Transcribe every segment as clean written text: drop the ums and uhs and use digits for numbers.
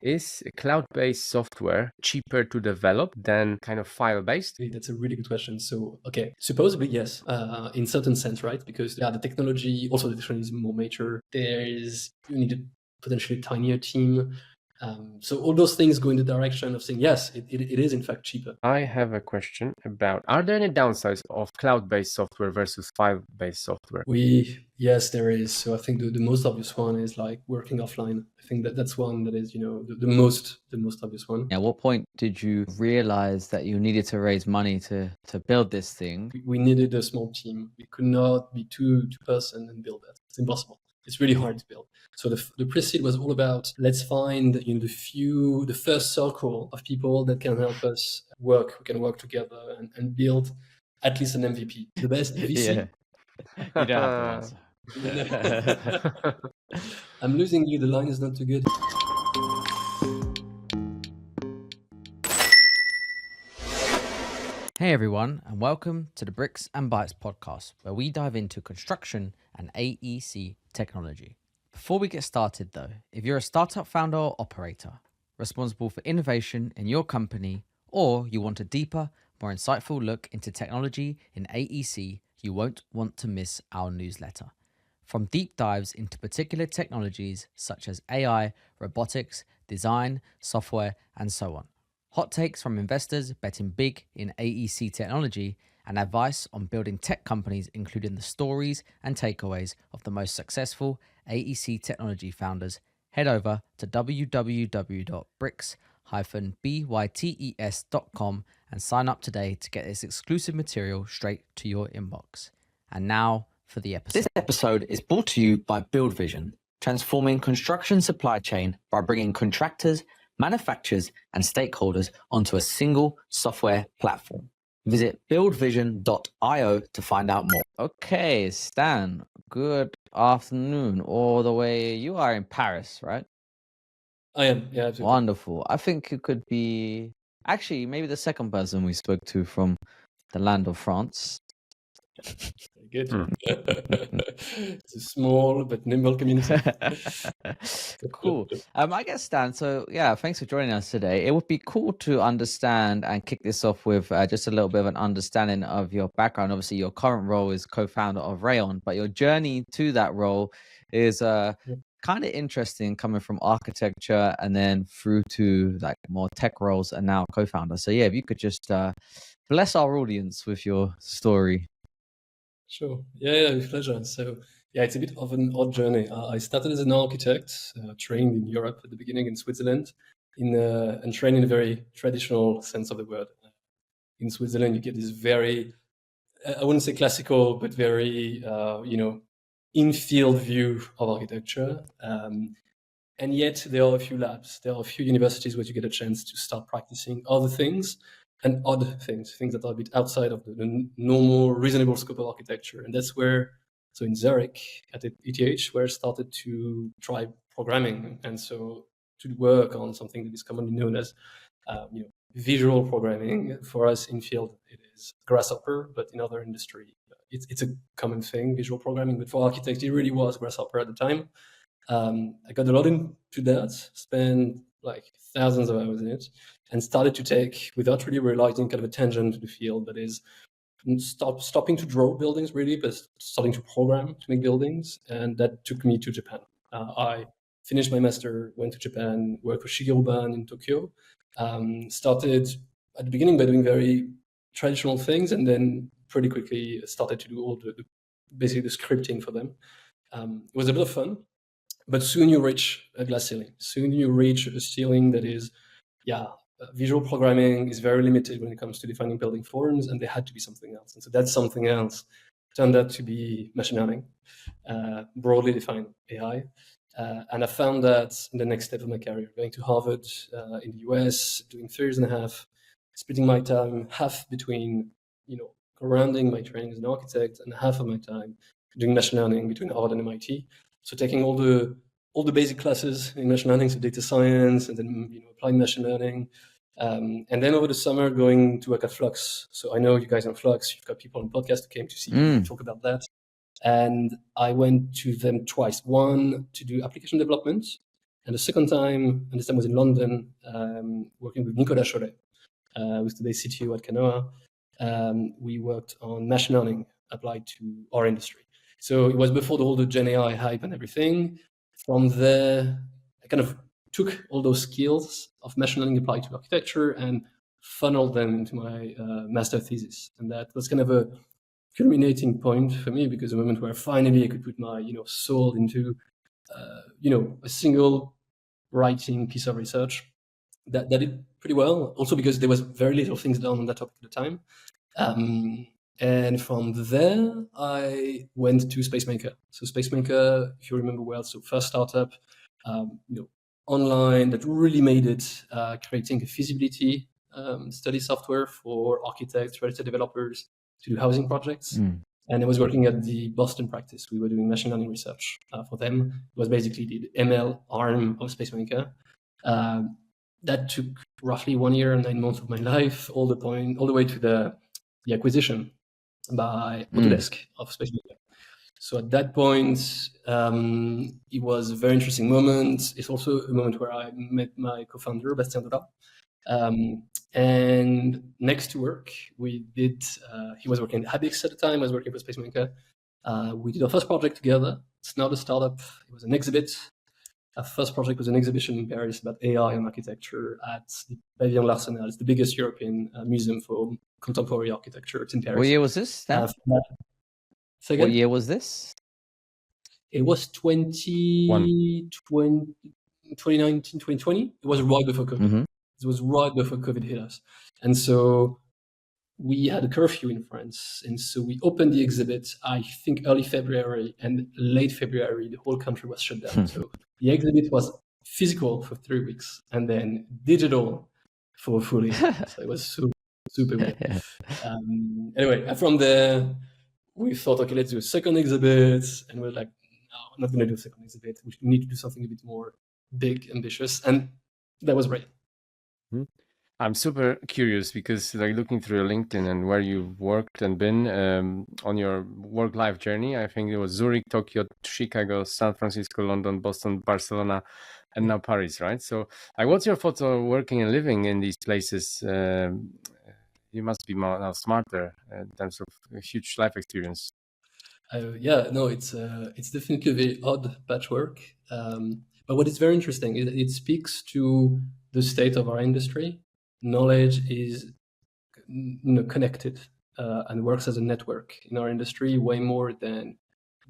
Is cloud-based software cheaper to develop than kind of file-based? That's a really good question. So, okay, supposedly yes, in certain sense, right? Because the technology, also the technology is more mature. You need a potentially tinier team. So all those things go in the direction of saying, yes, it is in fact cheaper. I have a question about, are there any downsides of cloud-based software versus file-based software? Yes, there is. So I think the most obvious one is like working offline. I think that's one that is, the most obvious one. At what point did you realize that you needed to raise money to build this thing? We needed a small team. We could not be two person and build that. It's impossible. It's really hard to build. So the pre-seed was all about, let's find the first circle of people that can help us work. We can work together and build at least an MVP. The best VC. Yeah. You don't have to answer. I'm losing you. The line is not too good. Hey everyone, and welcome to the Bricks and Bytes podcast, where we dive into construction and AEC technology. Before we get started though, if you're a startup founder or operator responsible for innovation in your company, or you want a deeper, more insightful look into technology in AEC, you won't want to miss our newsletter. From deep dives into particular technologies such as AI, robotics, design, software, and so on. Hot takes from investors betting big in AEC technology, and advice on building tech companies, including the stories and takeaways of the most successful AEC technology founders. Head over to www.bricks-bytes.com and sign up today to get this exclusive material straight to your inbox. And now for the episode. This episode is brought to you by Build Vision, transforming construction supply chain by bringing contractors, manufacturers, and stakeholders onto a single software platform. Visit buildvision.io to find out more. Okay, Stan, good afternoon. All the way, you are in Paris, right? I am, yeah, absolutely. Wonderful. I think you could be actually maybe the second person we spoke to from the land of France. Very good. It's a small but nimble community. Cool. I guess, Stan, so yeah, thanks for joining us today. It would be cool to understand and kick this off with just a little bit of an understanding of your background. Obviously, your current role is co-founder of Rayon, but your journey to that role is kind of interesting, coming from architecture and then through to like more tech roles and now co-founder. So yeah, if you could just bless our audience with your story. Sure. Yeah, with pleasure. So, yeah, it's a bit of an odd journey. I started as an architect, trained in Europe at the beginning in Switzerland, and trained in a very traditional sense of the word. In Switzerland, you get this very, I wouldn't say classical, but very, in-field view of architecture. And yet, there are a few labs, there are a few universities where you get a chance to start practicing other things. And odd things that are a bit outside of the normal, reasonable scope of architecture. And that's where, so in Zurich at ETH, where I started to try programming. And so to work on something that is commonly known as visual programming. For us in field, it is Grasshopper, but in other industry, it's a common thing, visual programming. But for architects, it really was Grasshopper at the time. I got a lot into that, spent like thousands of hours in it, and started to take, without really realizing, kind of a tangent to the field that is stopping to draw buildings really, but starting to program to make buildings. And that took me to Japan. I finished my master, went to Japan, worked with Shigeru Ban in Tokyo. Started at the beginning by doing very traditional things, and then pretty quickly started to do all basically the scripting for them. It was a bit of fun. But soon you reach a glass ceiling. Soon you reach a ceiling that is, visual programming is very limited when it comes to defining building forms, and there had to be something else. And so that something else turned out to be machine learning, broadly defined AI. And I found that in the next step of my career, going to Harvard in the US, doing 3 years and a half, splitting my time half between, grounding my training as an architect and half of my time doing machine learning between Harvard and MIT. So taking all the basic classes in machine learning, so data science, and then applying machine learning, and then over the summer going to work at Flux. So I know you guys on Flux. You've got people on podcast who came to see you talk about that, and I went to them twice. One to do application development, And the second time, and this time was in London, working with Nicolas Cholet, who's today's CTO at Canoa. We worked on machine learning applied to our industry. So it was before all the Gen AI hype and everything. From there, I kind of took all those skills of machine learning applied to architecture and funneled them into my master thesis. And that was kind of a culminating point for me, because the moment where finally I could put my soul into a single writing piece of research that did pretty well. Also because there was very little things done on that topic at the time. And from there, I went to Spacemaker. So Spacemaker, if you remember well, so first startup, online that really made it, creating a feasibility study software for architects, real estate developers to do housing projects. And I was working at the Boston practice. We were doing machine learning research for them. It was basically the ML arm of Spacemaker. That took roughly 1 year and 9 months of my life, all the way to the acquisition by Autodesk of Spacemaker. So at that point, it was a very interesting moment. It's also a moment where I met my co-founder, Bastien Dola. And next to work, we did, he was working at Habix at the time, I was working for Spacemaker. We did our first project together. It's not a startup, it was an exhibit. Our first project was an exhibition in Paris about AI and architecture at the Pavillon L'Arsenal. It's the biggest European museum for contemporary architecture. It's in Paris. What year was this? What year was this? It was 2019, 2020. It was right before COVID. Mm-hmm. It was right before COVID hit us. And so we had a curfew in France. And so we opened the exhibit, I think early February, and late February, the whole country was shut down. So the exhibit was physical for 3 weeks and then digital for a full year. So it was super weird. Anyway, from there, we thought, okay, let's do a second exhibit. And we're like, no, I'm not going to do a second exhibit. We need to do something a bit more big, ambitious. And that was Rayon. I'm super curious because, like, looking through your LinkedIn and where you've worked and been on your work-life journey, I think it was Zurich, Tokyo, Chicago, San Francisco, London, Boston, Barcelona, and now Paris, right? So, like, what's your thoughts on working and living in these places? You must be now smarter in terms of a huge life experience. It's definitely a very odd patchwork. But what is very interesting is that it speaks to the state of our industry. Knowledge is connected and works as a network in our industry way more than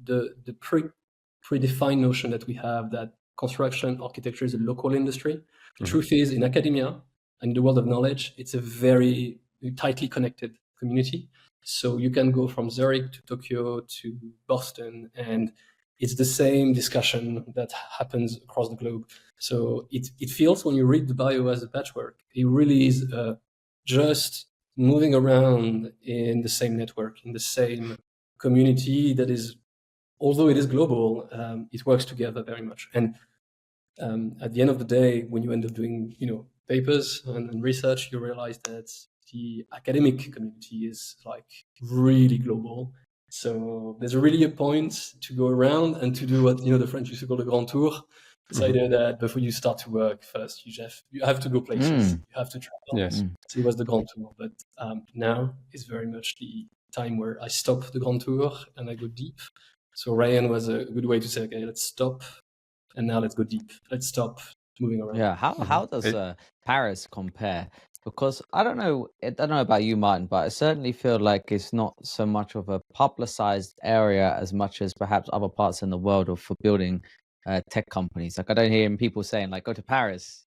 the predefined notion that we have that construction architecture is a local industry. The truth is, in academia and in the world of knowledge, it's a very tightly connected community. So you can go from Zurich to Tokyo to Boston, and it's the same discussion that happens across the globe. So it feels, when you read the bio as a patchwork, it really is just moving around in the same network, in the same community that is, although it is global, it works together very much. And at the end of the day, when you end up doing papers and research, you realize that the academic community is like really global. So there's really a point to go around and to do what the French used to call the grand tour. This idea that before you start to work, first you have to go places, you have to travel. Yes. So it was the grand tour, but now is very much the time where I stop the grand tour and I go deep. So Rayon was a good way to say, okay, let's stop, and now let's go deep. Let's stop moving around. Yeah. How does Paris compare? Because I don't know about you, Martin, but I certainly feel like it's not so much of a publicized area as much as perhaps other parts in the world for building tech companies. Like, I don't hear people saying, like, go to Paris.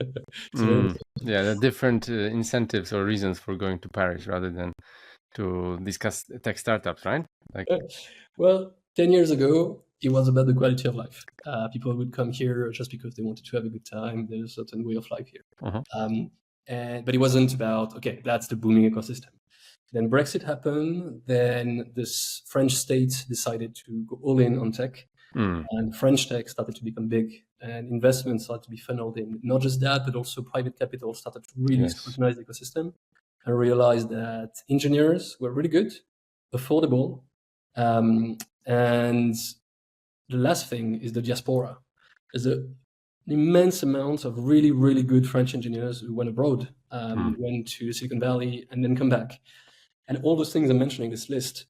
Yeah, there are different incentives or reasons for going to Paris rather than to discuss tech startups, right? Like, well, 10 years ago, it was about the quality of life. People would come here just because they wanted to have a good time. There's a certain way of life here. But it wasn't about, okay, that's the booming ecosystem. Then Brexit happened. Then this French state decided to go all in on tech. And French tech started to become big, and investments started to be funneled in. Not just that, but also private capital started to really scrutinize the ecosystem and realize that engineers were really good, affordable, and the last thing is the diaspora. there's an immense amount of really, really good French engineers who went abroad, went to Silicon Valley and then come back. And all those things I'm mentioning, this list,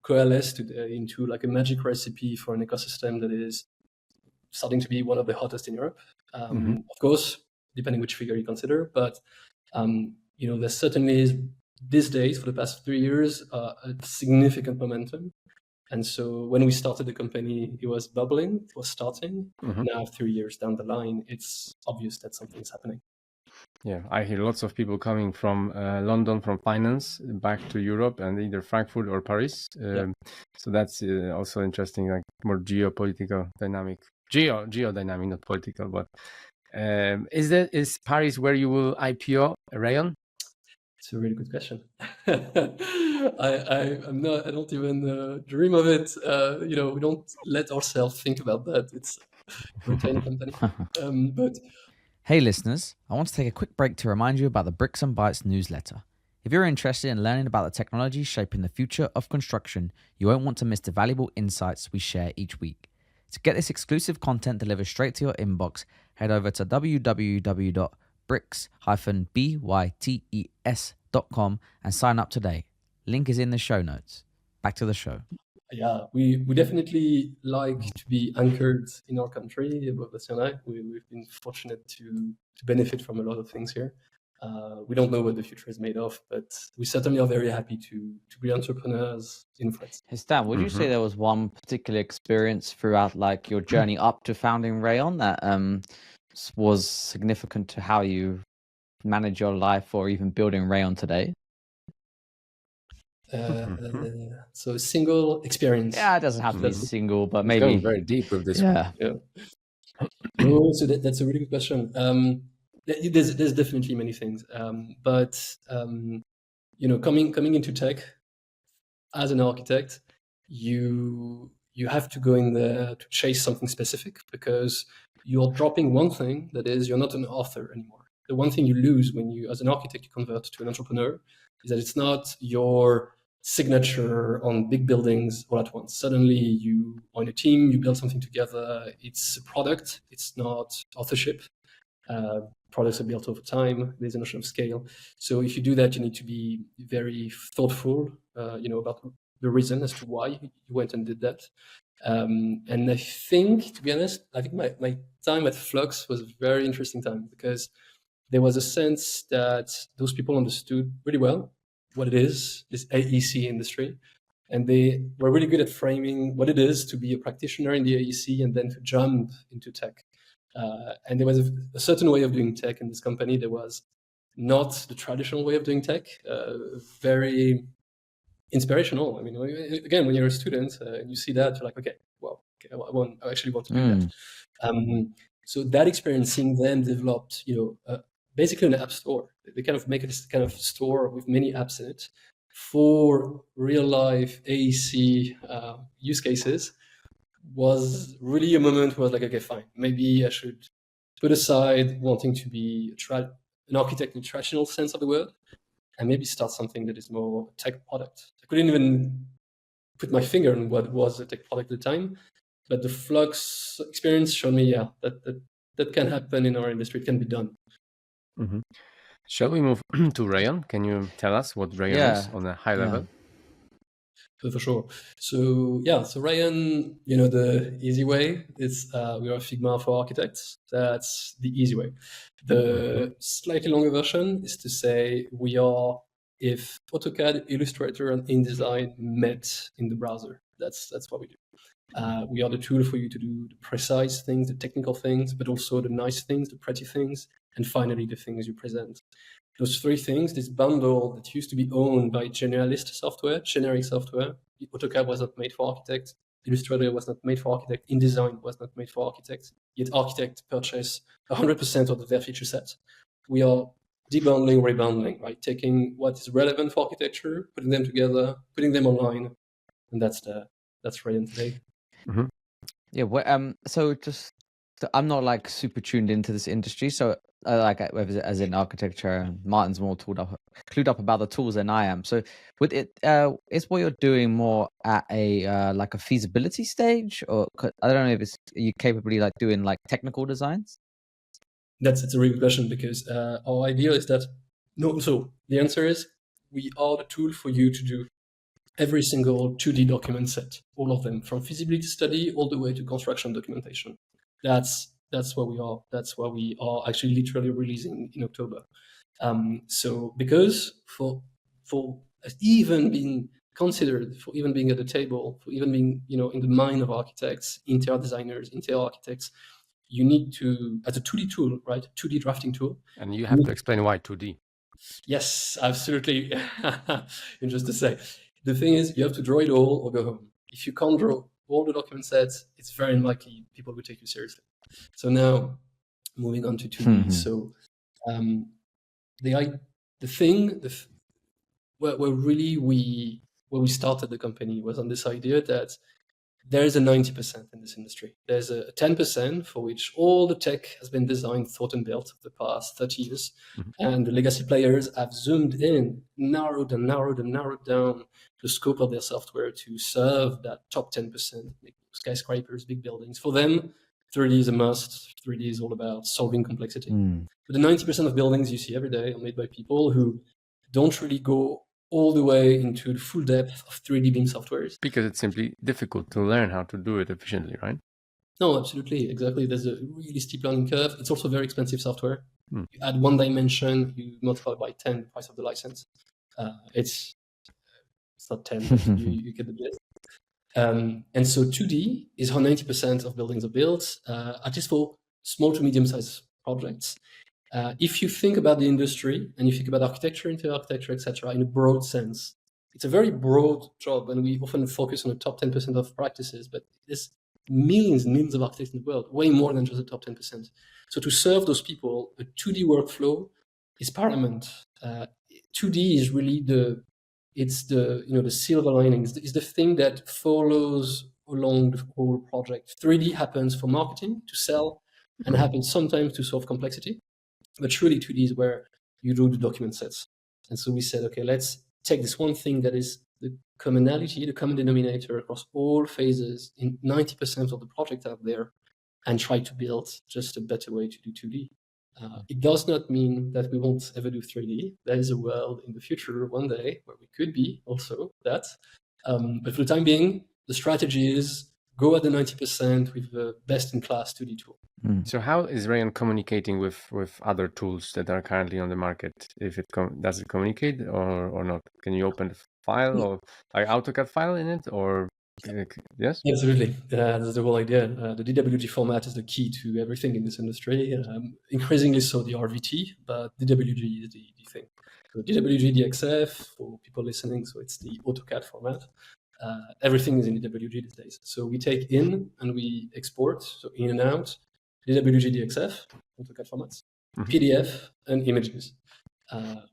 coalesced into like a magic recipe for an ecosystem that is starting to be one of the hottest in Europe. Of course, depending which figure you consider, but there certainly is these days, for the past 3 years, a significant momentum. And so when we started the company, it was bubbling, it was starting. Now, 3 years down the line, it's obvious that something's happening. Yeah, I hear lots of people coming from London, from finance, back to Europe, and either Frankfurt or Paris. So that's also interesting, like more geopolitical dynamic, geodynamic, not political. But is Paris where you will IPO Rayon? It's a really good question. I don't even dream of it. We don't let ourselves think about that. It's a tiny company. But Hey listeners, I want to take a quick break to remind you about the Bricks and Bytes newsletter. If you're interested in learning about the technology shaping the future of construction, you won't want to miss the valuable insights we share each week. To get this exclusive content delivered straight to your inbox, head over to www.bricks-bytes.com and sign up today. Link is in the show notes. Back to the show. Yeah, we definitely like to be anchored in our country. Bastien and I, we've been fortunate to benefit from a lot of things here. We don't know what the future is made of, but we certainly are very happy to be entrepreneurs in France. Hey Stan, would you say there was one particular experience throughout like your journey up to founding Rayon that was significant to how you manage your life or even building Rayon today? So a single experience. Yeah, it doesn't have to be single, but It's maybe going very deep with this one. Yeah. Oh, so that's a really good question. There's definitely many things, but coming into tech as an architect, you have to go in there to chase something specific, because you're dropping one thing, that is, you're not an author anymore. The one thing you lose when you, as an architect, you convert to an entrepreneur, is that it's not your signature on big buildings all at once. Suddenly you are in a team, you build something together. It's a product, it's not authorship. Products are built over time. There's a notion of scale. So if you do that, you need to be very thoughtful, about the reason as to why you went and did that. And I think, to be honest, my time at Flux was a very interesting time, because there was a sense that those people understood really well what it is, this AEC industry. And they were really good at framing what it is to be a practitioner in the AEC and then to jump into tech. And there was a certain way of doing tech in this company. There was not the traditional way of doing tech, very inspirational. I mean, again, when you're a student and you see that, you're like, okay, well, okay, I actually want to do that. So that experience, seeing them developed, basically an app store. They kind of make this kind of store with many apps in it for real life AEC use cases, was really a moment where I was like, okay, fine, maybe I should put aside wanting to be an architect in the traditional sense of the word, and maybe start something that is more tech product. I couldn't even put my finger on what was a tech product at the time, but the Flux experience showed me, that can happen in our industry. It can be done. Shall we move to Rayon? Can you tell us what Rayon is on a high level? For sure. So Rayon, the easy way is we are Figma for architects. That's the easy way. The slightly longer version is to say we are if AutoCAD, Illustrator, and InDesign met in the browser. That's what we do. We are the tool for you to do the precise things, the technical things, but also the nice things, the pretty things, and finally the things you present. Those three things, this bundle that used to be owned by generalist software, generic software. AutoCAD was not made for architects. Illustrator was not made for architects. InDesign was not made for architects. Yet architects purchase 100% of their feature set. We are debundling, rebundling, right? Taking what is relevant for architecture, putting them together, putting them online, and that's Rayon today. Yeah. So just I'm not like super tuned into this industry, so like as in architecture, Martin's more clued up about the tools than I am. So would it is what you're doing more at a like a feasibility stage, or I don't know if it's are you capably like doing like technical designs? It's a really good question, because our idea is that no. So the answer is we are the tool for you to do every single 2D document set, all of them, from feasibility study all the way to construction documentation. That's where we are. That's where we are actually literally releasing in October. So because for even being considered, for even being at the table, for even being in the mind of architects, interior designers, interior architects, you need to, as a 2D tool, right? 2D drafting tool. And you have to explain why 2D. Yes, absolutely. And just to say, the thing is, you have to draw it all or go home. If you can't draw all the document sets, it's very unlikely people will take you seriously. So now, moving on to 2D. So where we started the company was on this idea that there is a 90% in this industry. There's a 10% for which all the tech has been designed, thought, and built for the past 30 years. And the legacy players have zoomed in, narrowed down the scope of their software to serve that top 10%, skyscrapers, big buildings. For them, 3D is a must. 3D is all about solving complexity. But the 90% of buildings you see every day are made by people who don't really go all the way into the full depth of 3D BIM softwares. Because it's simply difficult to learn how to do it efficiently, right? No, absolutely. Exactly. There's a really steep learning curve. It's also very expensive software. You add one dimension, you multiply by 10 the price of the license. It's not 10, but you get the gist. And so 2D is how 90% of buildings are built, at least for small to medium-sized projects. If you think about the industry and you think about architecture, interior architecture, etc., in a broad sense, it's a very broad job, and we often focus on the top 10% of practices, but there's millions and millions of architects in the world, way more than just the top 10%. So to serve those people, a 2D workflow is paramount. 2D is really the silver lining. It's the thing that follows along the whole project. 3D happens for marketing, to sell, and happens sometimes to solve complexity. But truly 2D is where you do the document sets. And so we said, okay, let's take this one thing that is the commonality, the common denominator across all phases in 90% of the project out there, and try to build just a better way to do 2D. It does not mean that we won't ever do 3D. There is a world in the future, one day, where we could be also that. But for the time being, the strategy is go at the 90% with the best-in-class 2D tool. So how is Rayon communicating with other tools that are currently on the market? If it does it communicate or not? Can you open the file or like AutoCAD file in it, or yes? Absolutely. That's the whole idea. The DWG format is the key to everything in this industry. Increasingly so the RVT, but DWG is the thing. So DWG DXF, for people listening, so it's the AutoCAD format. Everything is in DWG these days. So we take in and we export, so in and out, DWG DXF, AutoCAD formats, PDF, and images.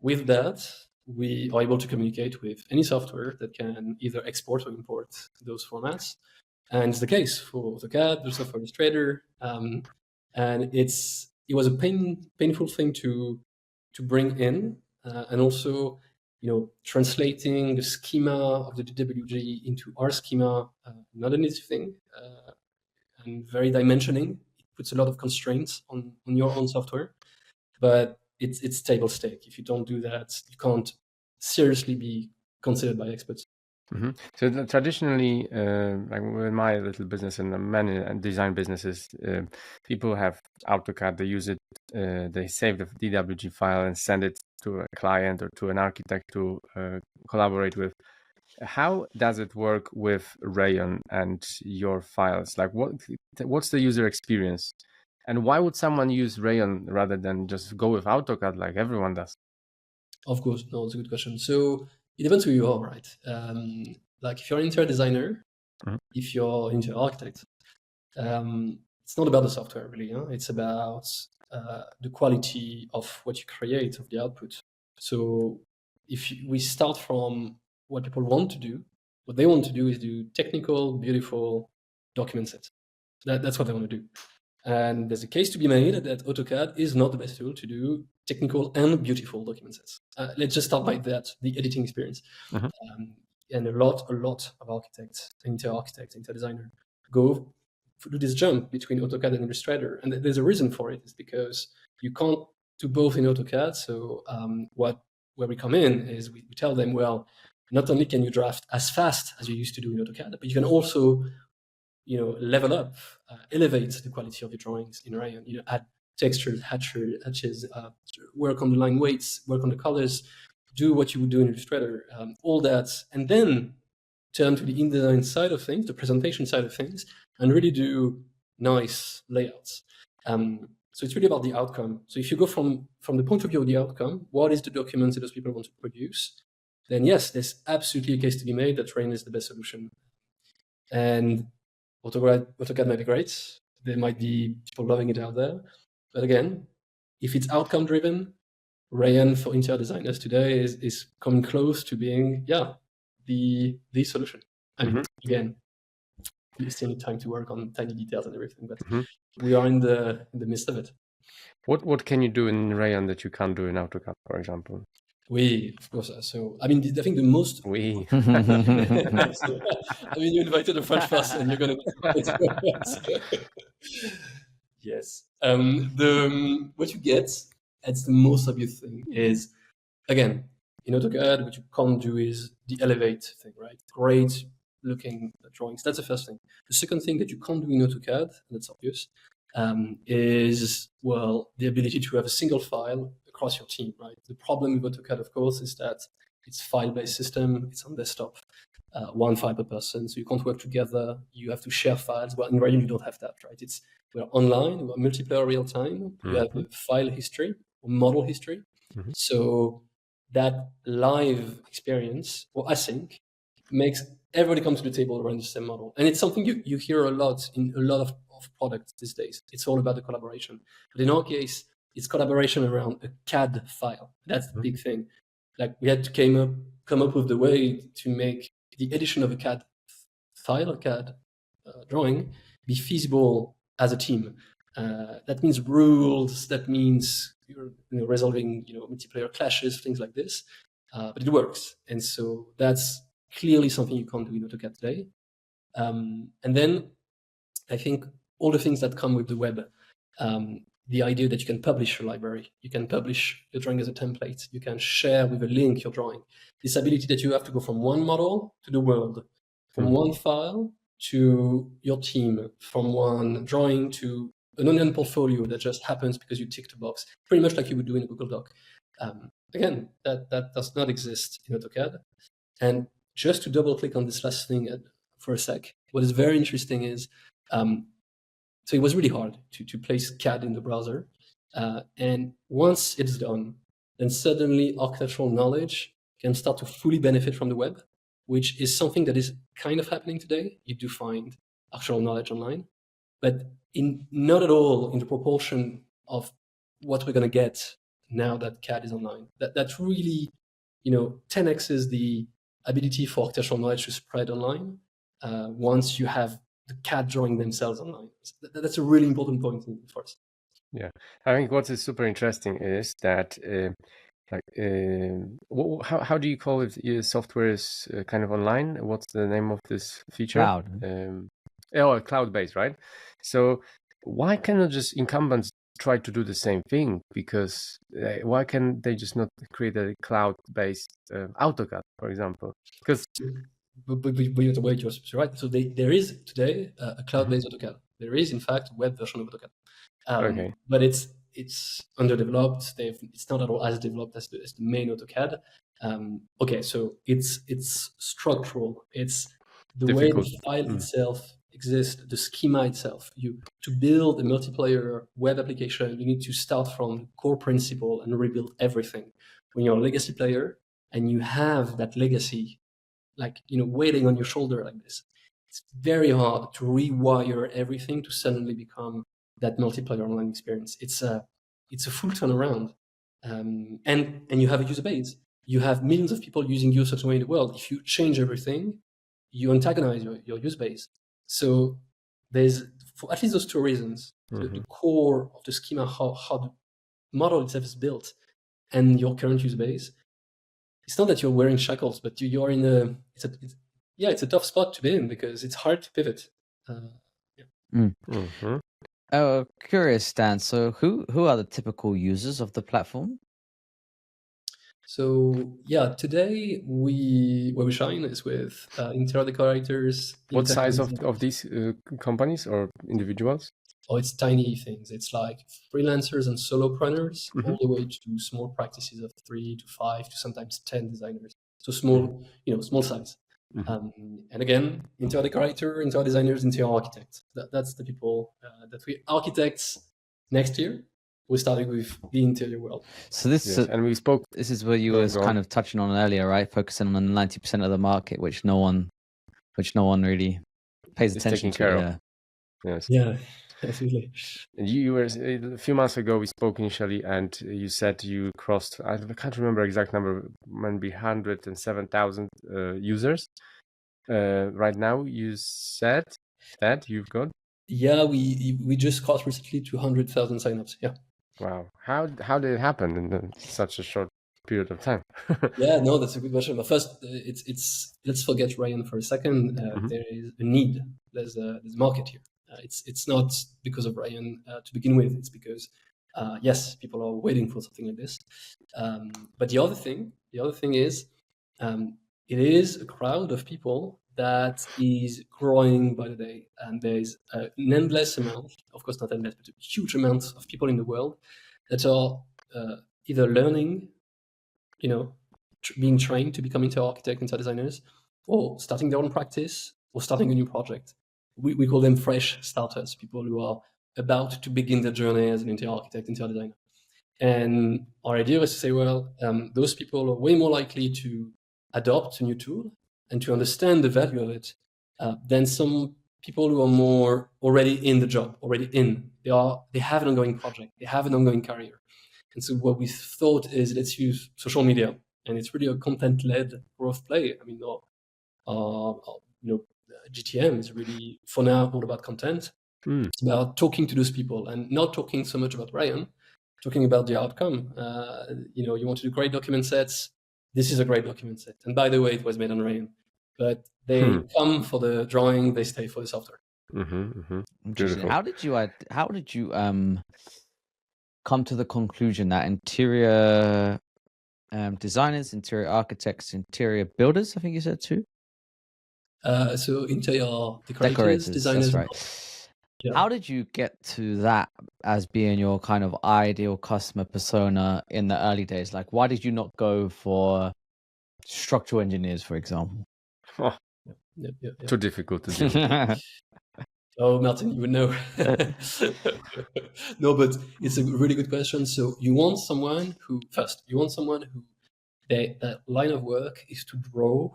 With that, we are able to communicate with any software that can either export or import those formats. And it's the case for AutoCAD, there's Software Illustrator. And it was a painful thing to bring in, and also translating the schema of the DWG into our schema, not an easy thing, and very dimensioning. It puts a lot of constraints on your own software, but it's table stake. If you don't do that, you can't seriously be considered by experts. So traditionally, like with my little business and many design businesses, people have AutoCAD. They use it. They save the DWG file and send it to a client or to an architect to collaborate with. How does it work with Rayon and your files? Like, what's the user experience, and why would someone use Rayon rather than just go with AutoCAD like everyone does? Of course, no, it's a good question. So it depends who you are, right? Like if you're an interior designer, if you're an interior architect, it's not about the software really. It's about the quality of what you create, of the output. So if we start from what people want to do, what they want to do is do technical, beautiful document sets. That's what they want to do. And there's a case to be made that AutoCAD is not the best tool to do technical and beautiful document sets. Let's just start by that, the editing experience. And a lot of architects, interior designers go do this jump between AutoCAD and Illustrator. And there's a reason for it. It's because you can't do both in AutoCAD. So where we come in is we tell them, well, not only can you draft as fast as you used to do in AutoCAD, but you can also level up, elevate the quality of your drawings in Rayon. Add textures, hatches, work on the line weights, work on the colors, do what you would do in Illustrator, all that, and then turn to the InDesign side of things, the presentation side of things, and really do nice layouts. So it's really about the outcome. So if you go from the point of view of the outcome, what is the document that those people want to produce? Then yes, there's absolutely a case to be made that Rayon is the best solution. And AutoCAD might be great. There might be people loving it out there. But again, if it's outcome driven, Rayon for interior designers today is coming close to being, the solution. I mean, again, you still need time to work on tiny details and everything, but we are in the midst of it. What can you do in Rayon that you can't do in AutoCAD, for example? Of course. So, I mean, I think the most. I mean, you invited a French person, you're going to. Yes. What you get, it's the most obvious thing is, again, in AutoCAD, what you can't do is the elevate thing, right? Great looking drawings. That's the first thing. The second thing that you can't do in AutoCAD, and that's obvious, is, well, the ability to have a single file across your team, right? The problem with AutoCAD, of course, is that it's file-based system. It's on desktop, one file per person, so you can't work together. You have to share files. Well, in Rayon, you don't have that, right? We're online, we're multiplayer real time. You have a file history or model history. So that live experience, or async, makes everybody come to the table around the same model. And it's something you hear a lot in a lot of products these days. It's all about the collaboration. But in our case, it's collaboration around a CAD file. That's the big thing. Like we had to come up with the way to make the edition of a CAD file, a CAD drawing, be feasible as a team. That means rules. That means you're resolving multiplayer clashes, things like this. But it works, and so that's clearly something you can't do in AutoCAD today. And then I think all the things that come with the web, the idea that you can publish your library, you can publish your drawing as a template, you can share with a link your drawing. This ability that you have to go from one model to the world, from one file to your team, from one drawing to an onion portfolio that just happens because you ticked a box, pretty much like you would do in a Google Doc. Again, that does not exist in AutoCAD. And just to double click on this last thing for a sec, what is very interesting is, so it was really hard to place CAD in the browser. And once it's done, then suddenly architectural knowledge can start to fully benefit from the web, which is something that is kind of happening today. You do find architectural knowledge online, but not at all in the proportion of what we're going to get now that CAD is online. That really, 10x is the ability for architectural knowledge to spread online once you have the CAD drawing themselves online. That's a really important point for us. Yeah, I think what is super interesting is that, how do you call it? Your software is kind of online. What's the name of this feature? Cloud. Cloud-based, right? So why cannot just incumbents try to do the same thing? Because why can they just not create a cloud-based AutoCAD, for example? Because But you're right. So there is today a cloud-based AutoCAD. There is, in fact, a web version of AutoCAD. Okay. But it's underdeveloped. It's not at all as developed as the main AutoCAD. So it's structural. It's the difficult. way the file itself exists, the schema itself. To build a multiplayer web application, you need to start from the core principle and rebuild everything. When you're a legacy player and you have that legacy, waiting on your shoulder like this, it's very hard to rewire everything to suddenly become that multiplayer online experience. It's a full turnaround, and you have a user base. You have millions of people using your software in the world. If you change everything, you antagonize your user base. So there's, for at least those two reasons, the core of the schema, how the model itself is built, and your current user base, it's not that you're wearing shackles, but you're in it's a tough spot to be in because it's hard to pivot. Oh, curious, Stan. So who are the typical users of the platform? So yeah, today where we shine is with interior decorators. What size interns, of these companies or individuals? Oh, it's tiny things. It's like freelancers and solopreneurs, all the way to small practices of 3 to 5 to sometimes 10 designers. So small, small size. And again, interior decorator, interior designers, interior architects. That's the people that we architects next year. We started with the interior world. So this and we spoke. This is where you was kind of touching on earlier, right? Focusing on the 90% of the market, which no one really pays attention to. Care of. Yes. Yeah, absolutely. You were a few months ago. We spoke initially, and you said you crossed. I can't remember exact number. Maybe 107,000 users. Right now, you said that you've got. Yeah, we just crossed recently 200,000 signups. Yeah. Wow. How did it happen in such a short period of time? Yeah, no, that's a good question. But first, it's let's forget Rayon for a second. There is a need. There's a market here. It's not because of Rayon to begin with. It's because yes, people are waiting for something like this. But the other thing is, it is a crowd of people that is growing by the day, and there's an endless amount, of course not endless, but a huge amount of people in the world that are either learning, being trained to become interior architects, interior designers, or starting their own practice, or starting a new project. We call them fresh starters, people who are about to begin their journey as an interior architect, interior designer. And our idea was to say, well, those people are way more likely to adopt a new tool and to understand the value of it than some people who are more already in the job, they have an ongoing project, they have an ongoing career. And so what we thought is, let's use social media, and it's really a content-led growth play. I mean, GTM is really, for now, all about content. It's about talking to those people and not talking so much about Rayon, talking about the outcome. You want to do great document sets. This is a great document set. And by the way, it was made on Rayon. But they come for the drawing, they stay for the software. Interesting. How did you come to the conclusion that interior designers, interior architects, interior builders, I think you said too? So interior decorators, designers. That's right. Yeah. How did you get to that as being your kind of ideal customer persona in the early days? Like, why did you not go for structural engineers, for example? Yeah. Too difficult to do. Oh, Martin, you would know. No, but it's a really good question. So you want someone who that line of work is to draw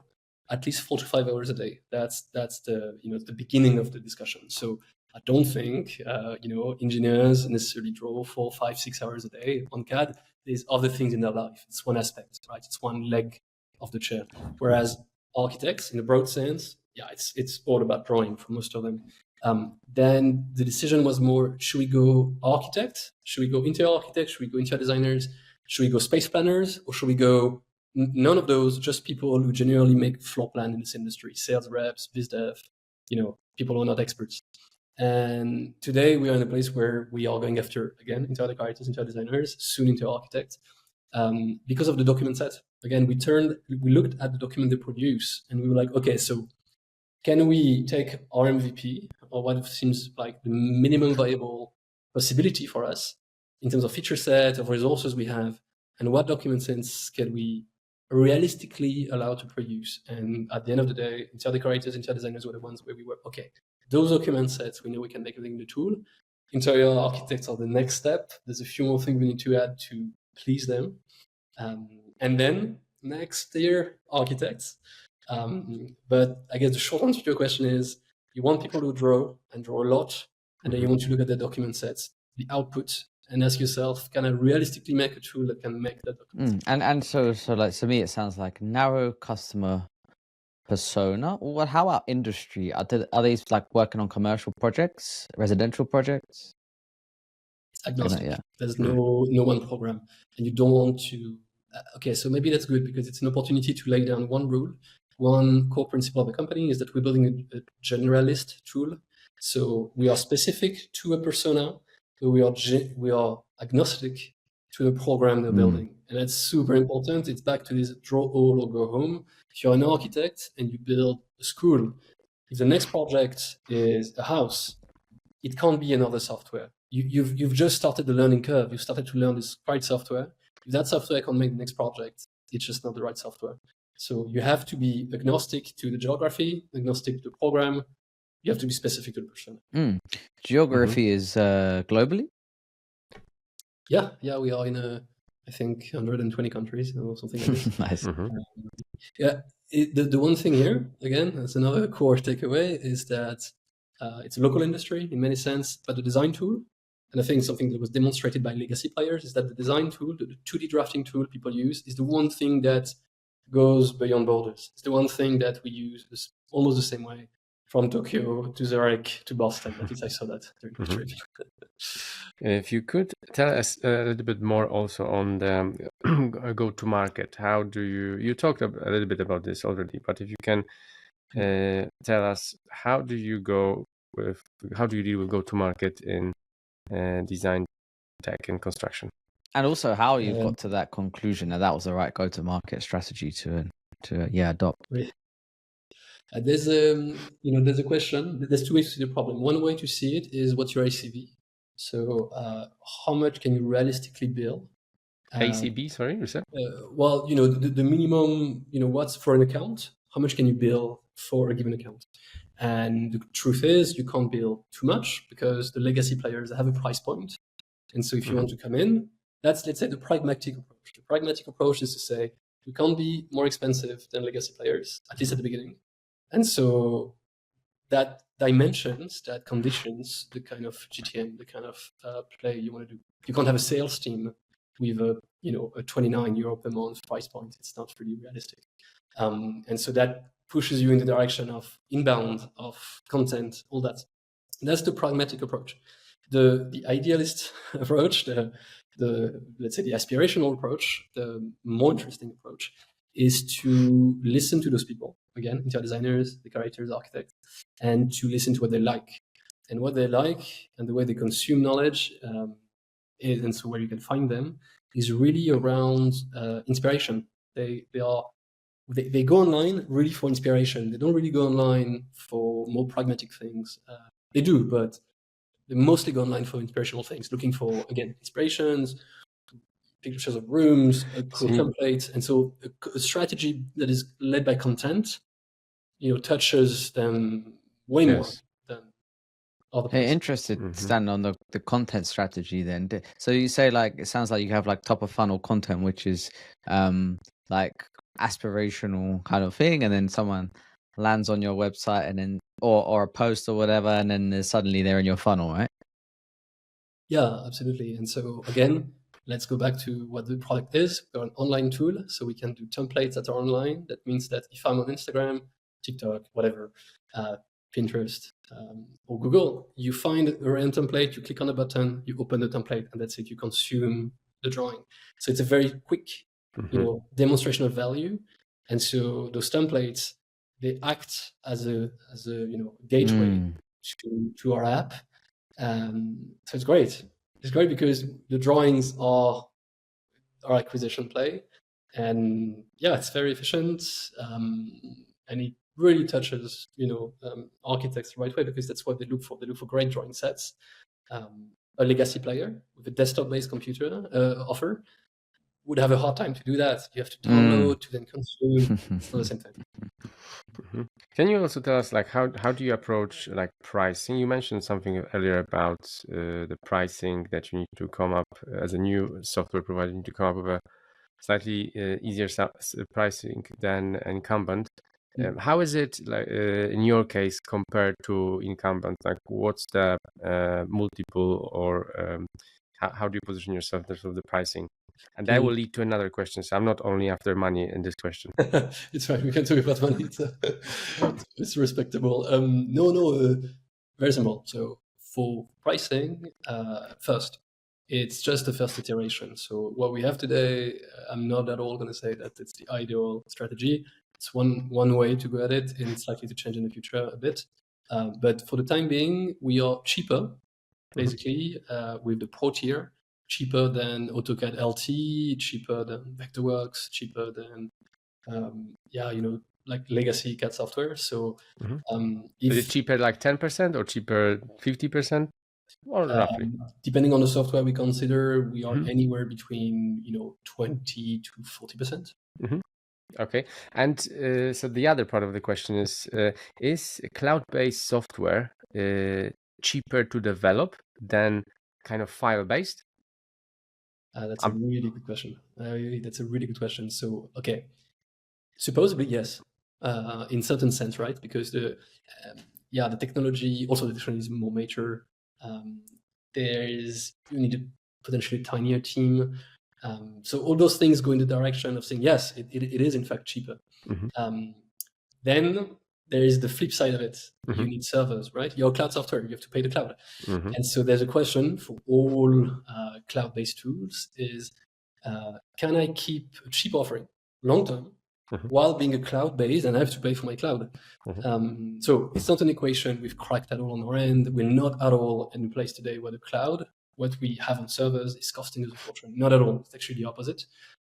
at least 4 to 5 hours a day. That's the beginning of the discussion. So I don't think engineers necessarily draw 4, 5, 6 hours a day on CAD. There's other things in their life. It's one aspect, right? It's one leg of the chair. Whereas architects, in a broad sense, it's all about drawing for most of them. Then the decision was more: should we go architect? Should we go interior architect? Should we go interior designers? Should we go space planners? Or should we go none of those? Just people who genuinely make floor plan in this industry, sales reps, biz dev, people who are not experts. And today we are in a place where we are going after, again, interior decorators, interior designers, soon interior architects, because of the document set. Again, we looked at the document they produce, and we were like, okay, so can we take our MVP, or what seems like the minimum viable possibility for us in terms of feature set, of resources we have, and what document sets can we realistically allow to produce? And at the end of the day, interior decorators, interior designers were the ones where we were, okay, those document sets, we know we can make everything in the tool. Interior architects are the next step. There's a few more things we need to add to please them. And then next tier, architects. But I guess the short answer to your question is, you want people who draw a lot, and then you want to look at the document sets, the output, and ask yourself, can I realistically make a tool that can make that document? And so like to me, it sounds like narrow customer persona. Or how about industry? Are these like working on commercial projects, residential projects? agnostic. Yeah. There's no one program, and you don't want to. Okay, so maybe that's good because it's an opportunity to lay down one rule. One core principle of a company is that we're building a generalist tool. So we are specific to a persona, but we are agnostic to the program they're building, and that's super important. It's back to this draw all or go home. If you're an architect and you build a school, if the next project is a house, it can't be another software. You've just started the learning curve. You've started to learn this right software. If that software can't make the next project, it's just not the right software. So you have to be agnostic to the geography, agnostic to the program. You have to be specific to the person. Geography is globally? Yeah, we are in I think 120 countries or something like this. Nice. The one thing here, again, that's another core takeaway, is that it's a local industry in many sense, but the design tool, and I think something that was demonstrated by legacy players, is that the design tool, the 2D drafting tool people use, is the one thing that goes beyond borders. It's the one thing that we use almost the same way from Tokyo to Zurich to Boston. At least I saw that during the trip. If you could tell us a little bit more also on the go-to-market, how do you talked a little bit about this already, but if you can tell us how do you deal with go-to-market in design, tech, and construction, and also how you got to that conclusion that was the right go-to-market strategy to adopt. Right. There's a question. There's two ways to see the problem. One way to see it is what's your ACV. So how much can you realistically bill? ACV, sorry, you said? Well, the minimum, what's for an account? How much can you bill for a given account? And the truth is, you can't bill too much because the legacy players have a price point. And so if you want to come in, that's, let's say, the pragmatic approach. The pragmatic approach is to say, we can't be more expensive than legacy players, at least at the beginning. And so that dimensions, that conditions the kind of GTM, the kind of play you want to do. You can't have a sales team with a €29 per month price point. It's not really realistic. And so that pushes you in the direction of inbound, of content, all that. That's the pragmatic approach. The idealist approach, let's say the aspirational approach, the more interesting approach is to listen to those people, again, interior designers, decorators, architects, and to listen to what they like. And what they like and the way they consume knowledge, and so where you can find them, is really around inspiration. They go online really for inspiration. They don't really go online for more pragmatic things. They do, but they mostly go online for inspirational things, looking for, again, inspirations, pictures of rooms, a cool template. And so a strategy that is led by content, touches them way more than other places. Hey, interested, Stan, on the content strategy then. So you say, it sounds like you have top of funnel content, which is aspirational kind of thing, and then someone lands on your website and then or a post or whatever, and then suddenly they're in your funnel, right? Yeah, absolutely. And so again, let's go back to what the product is. We're an online tool, so we can do templates that are online. That means that if I'm on Instagram, TikTok, whatever, Pinterest, or Google, you find a random template, you click on a button, you open the template, and that's it. You consume the drawing. So it's a very quick, demonstration of value. And so those templates, they act as a gateway to our app. So it's great. It's great because the drawings are our acquisition play, and it's very efficient, and it really touches architects the right way because that's what they look for. They look for great drawing sets. A legacy player with a desktop-based computer offer would have a hard time to do that. You have to download to then consume. It's not the same thing. Can you also tell us how do you approach pricing? You mentioned something earlier about the pricing that you need to come up as a new software provider. You need to come up with a slightly easier pricing than incumbent. How is it in your case compared to incumbent? What's the multiple, or how do you position yourself in terms of the pricing? And that will lead to another question. So I'm not only after money in this question. It's fine. We can talk about money. It's respectable. Very simple. So for pricing, first, it's just the first iteration. So what we have today, I'm not at all going to say that it's the ideal strategy. It's one way to go at it, and it's likely to change in the future a bit. But for the time being, we are cheaper, basically, with the Pro tier, cheaper than AutoCAD LT, cheaper than Vectorworks, cheaper than like legacy CAD software. So Is it cheaper like 10% or cheaper 50%? Or roughly? Depending on the software we consider, we are anywhere between 20 to 40%. Okay, and so the other part of the question is cloud-based software cheaper to develop than kind of file-based? That's a really good question. That's a really good question. So, okay, supposedly yes, in certain sense, right? Because the technology, also the technology is more mature. You need a potentially tinier team. So all those things go in the direction of saying, yes, it is in fact cheaper. Then there is the flip side of it. You need servers, right? Your cloud software, you have to pay the cloud. And so there's a question for all cloud-based tools is, can I keep a cheap offering long-term while being a cloud-based and I have to pay for my cloud? So it's not an equation we've cracked at all on our end. We're not at all in a place today where the cloud, what we have on servers, is costing us a fortune. Not at all. It's actually the opposite.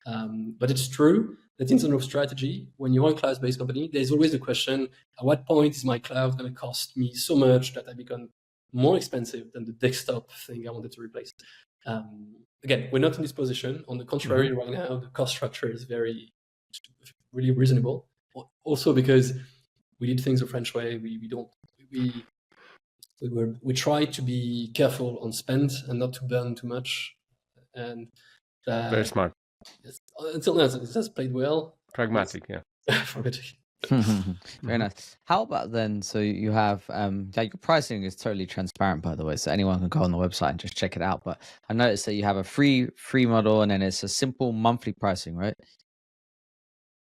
But it's true that in terms of strategy, when you're a cloud-based company, there's always the question, at what point is my cloud going to cost me so much that I become more expensive than the desktop thing I wanted to replace? Again, we're not in this position. On the contrary, right now, the cost structure is really reasonable. Also because we did things the French way. We try to be careful on spend and not to burn too much. And very smart. Until now, it has played well. Pragmatic, yeah. Pragmatic. Very nice. How about then? So you have your pricing is totally transparent, by the way, so anyone can go on the website and just check it out. But I noticed that you have a free model, and then it's a simple monthly pricing, right?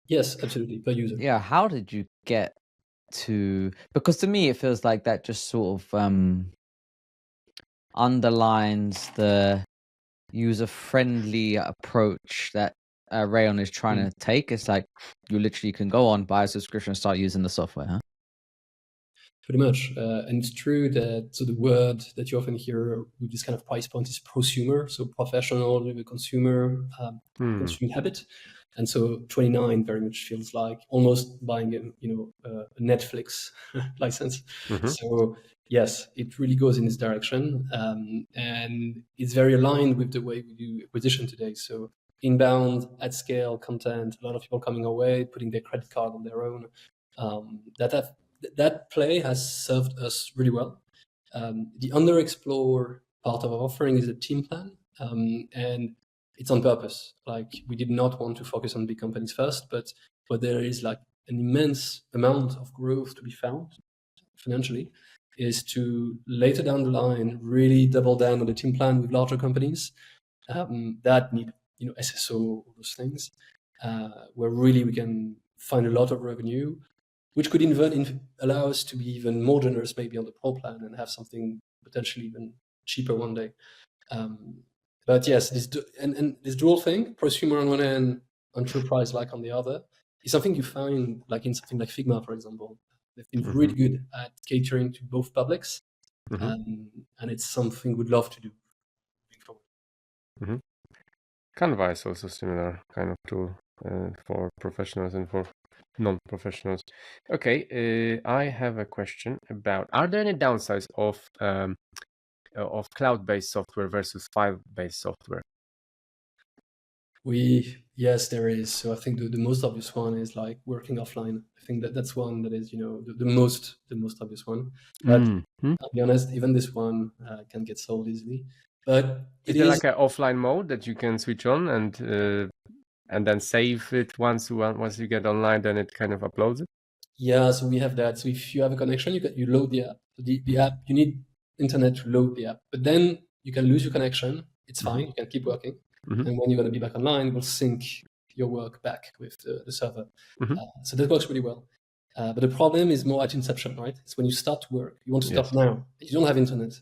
Yes, absolutely, per user. Yeah. How did you get to? Because to me, it feels like that just sort of underlines the user-friendly approach that Rayon is trying to take. It's like you literally can go on, buy a subscription, and start using the software, huh? Pretty much. And it's true that the word that you often hear with this kind of price point is prosumer, so professional with a consumer consuming habit. And so 29 very much feels like almost buying a Netflix license. So yes, it really goes in this direction. And it's very aligned with the way we do acquisition today. So inbound, at scale content, a lot of people coming our way, putting their credit card on their own. That play has served us really well. The underexplored part of our offering is a team plan. And it's on purpose. Like, we did not want to focus on big companies first, but there is like an immense amount of growth to be found financially, is to later down the line really double down on the team plan with larger companies that need SSO, all those things, where really we can find a lot of revenue, which could allow us to be even more generous maybe on the Pro plan and have something potentially even cheaper one day. But yes, this dual thing, prosumer on one end, enterprise-like on the other, is something you find like in something like Figma, for example. They've been really good at catering to both publics, and it's something we'd love to do moving forward. Canva is also similar kind of tool for professionals and for non-professionals. Okay, I have a question about: are there any downsides of cloud-based software versus file-based software? Yes, there is. So I think the most obvious one is like working offline. I think that's one that is the most obvious one. But I'll be honest, even this one can get sold easily. But is there like an offline mode that you can switch on and then save it once you get online, then it kind of uploads it? Yeah, so we have that. So if you have a connection, you load the app. The app, you need internet to load the app, but then you can lose your connection. It's fine. You can keep working. And when you're going to be back online, it will sync your work back with the server. So that works really well. But the problem is more at inception, right? It's when you start to work. You want to start now. You don't have internet.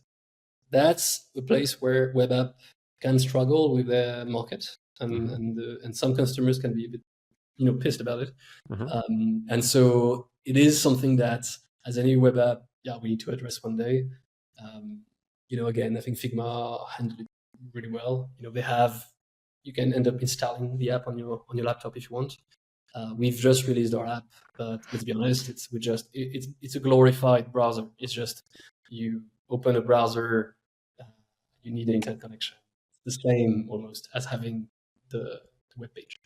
That's a place where web app can struggle with their market, and some customers can be a bit pissed about it. And so it is something that, as any web app, we need to address one day. Again, I think Figma handled it really well. You can end up installing the app on your laptop if you want. We've just released our app, but let's be honest, it's a glorified browser. It's just you open a browser, you need an internet connection. It's the same almost as having the web page.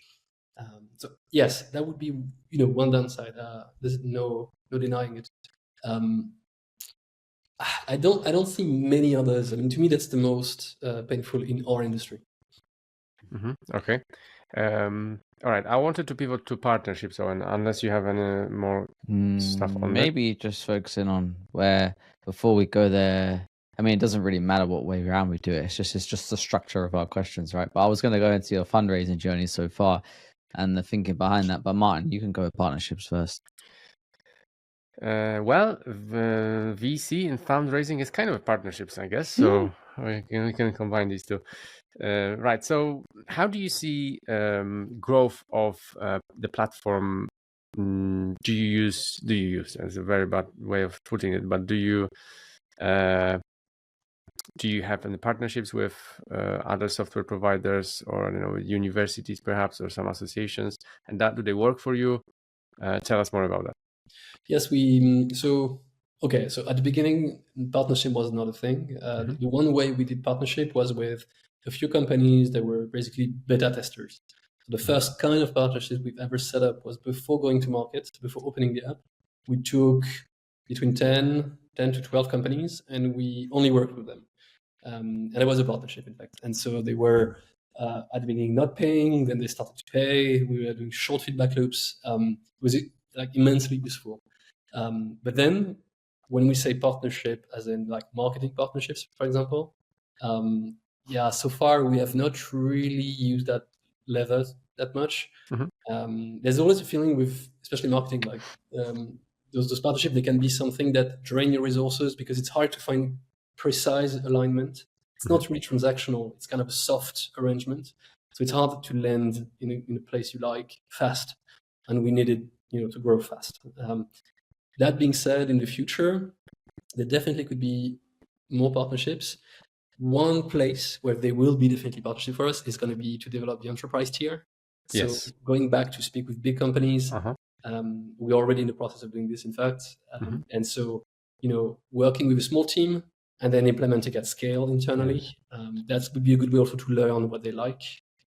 So yes, that would be one downside. There's no denying it. I don't see many others. I mean, to me, that's the most painful in our industry. Okay. All right. I wanted to pivot to partnerships, Owen, unless you have any more stuff on that. Maybe just focusing on where, before we go there, I mean, it doesn't really matter what way around we do it. It's just the structure of our questions, right? But I was going to go into your fundraising journey so far and the thinking behind that. But Martin, you can go with partnerships first. Well, the VC and fundraising is kind of a partnerships, I guess. So we can combine these two. Right. So how do you see growth of the platform? Do you use? It's a very bad way of putting it, but do you have any partnerships with other software providers, or universities perhaps, or some associations? And do they work for you? Tell us more about that. Yes, so at the beginning, partnership was not a thing. The one way we did partnership was with a few companies that were basically beta testers. So the first kind of partnership we've ever set up was before going to market, before opening the app. We took between 10 to 12 companies, and we only worked with them. And it was a partnership, in fact. And so they were at the beginning not paying, then they started to pay. We were doing short feedback loops. It was immensely useful. But then when we say partnership, as in like marketing partnerships, for example, so far we have not really used that lever that much. There's always a feeling with, especially marketing, like those partnerships, they can be something that drain your resources because it's hard to find precise alignment. It's not really transactional. It's kind of a soft arrangement. So it's hard to land in a place you like fast. And we needed to grow fast. That being said, in the future, there definitely could be more partnerships. One place where there will be definitely partnership for us is going to be to develop the enterprise tier. Yes. So going back to speak with big companies, we're already in the process of doing this, in fact. And so, working with a small team and then implementing at scale internally, that would be a good way also to learn what they like.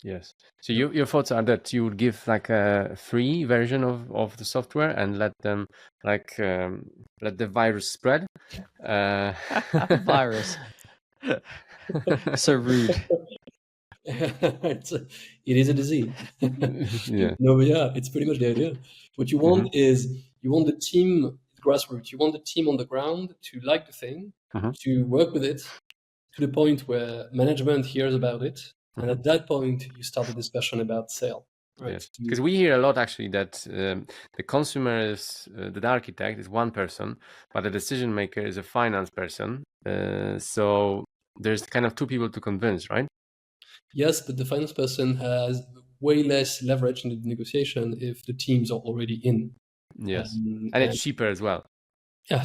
Yes. So your thoughts are that you would give like a free version of the software and let them let the virus spread. Virus. So rude. It is a disease. Yeah. No, but it's pretty much the idea. What you want is you want the team grassroots. You want the team on the ground to like the thing, to work with it to the point where management hears about it. And at that point, you start the discussion about sale. Right? Yes, because we hear a lot actually that the consumer is the architect is one person, but the decision maker is a finance person. So there's kind of two people to convince, right? Yes, but the finance person has way less leverage in the negotiation if the teams are already in. Yes, and it's cheaper as well. Yeah,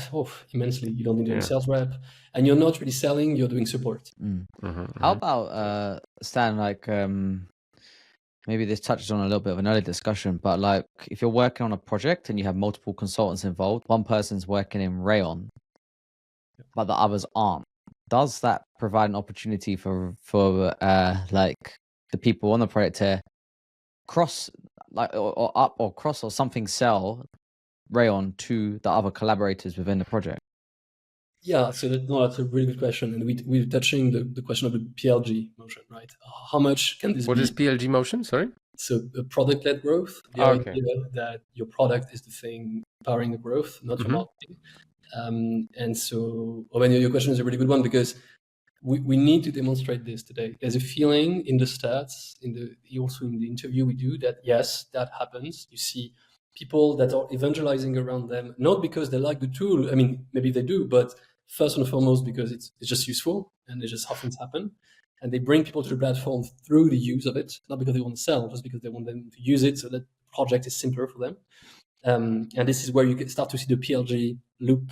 immensely. You don't need any sales rep, and you're not really selling; you're doing support. How about Stan? Like, maybe this touches on a little bit of an early discussion, but like, if you're working on a project and you have multiple consultants involved, one person's working in Rayon, but the others aren't. Does that provide an opportunity for like the people on the project to cross, like, or up or cross or something, sell Rayon to the other collaborators within the project? Yeah, so that's a really good question, and we're touching the question of the PLG motion, right? How much can this be? What is PLG motion? Sorry. So a product-led growth, the idea that your product is the thing powering the growth, not your marketing. And so, your question is a really good one because we need to demonstrate this today. There's a feeling in the stats, also in the interview we do, that yes, that happens. You see people that are evangelizing around them, not because they like the tool. I mean, maybe they do, but first and foremost because it's just useful and it's just how things happen. and they bring people to the platform through the use of it, not because they want to sell, just because they want them to use it so that the project is simpler for them. And this is where you can start to see the PLG loop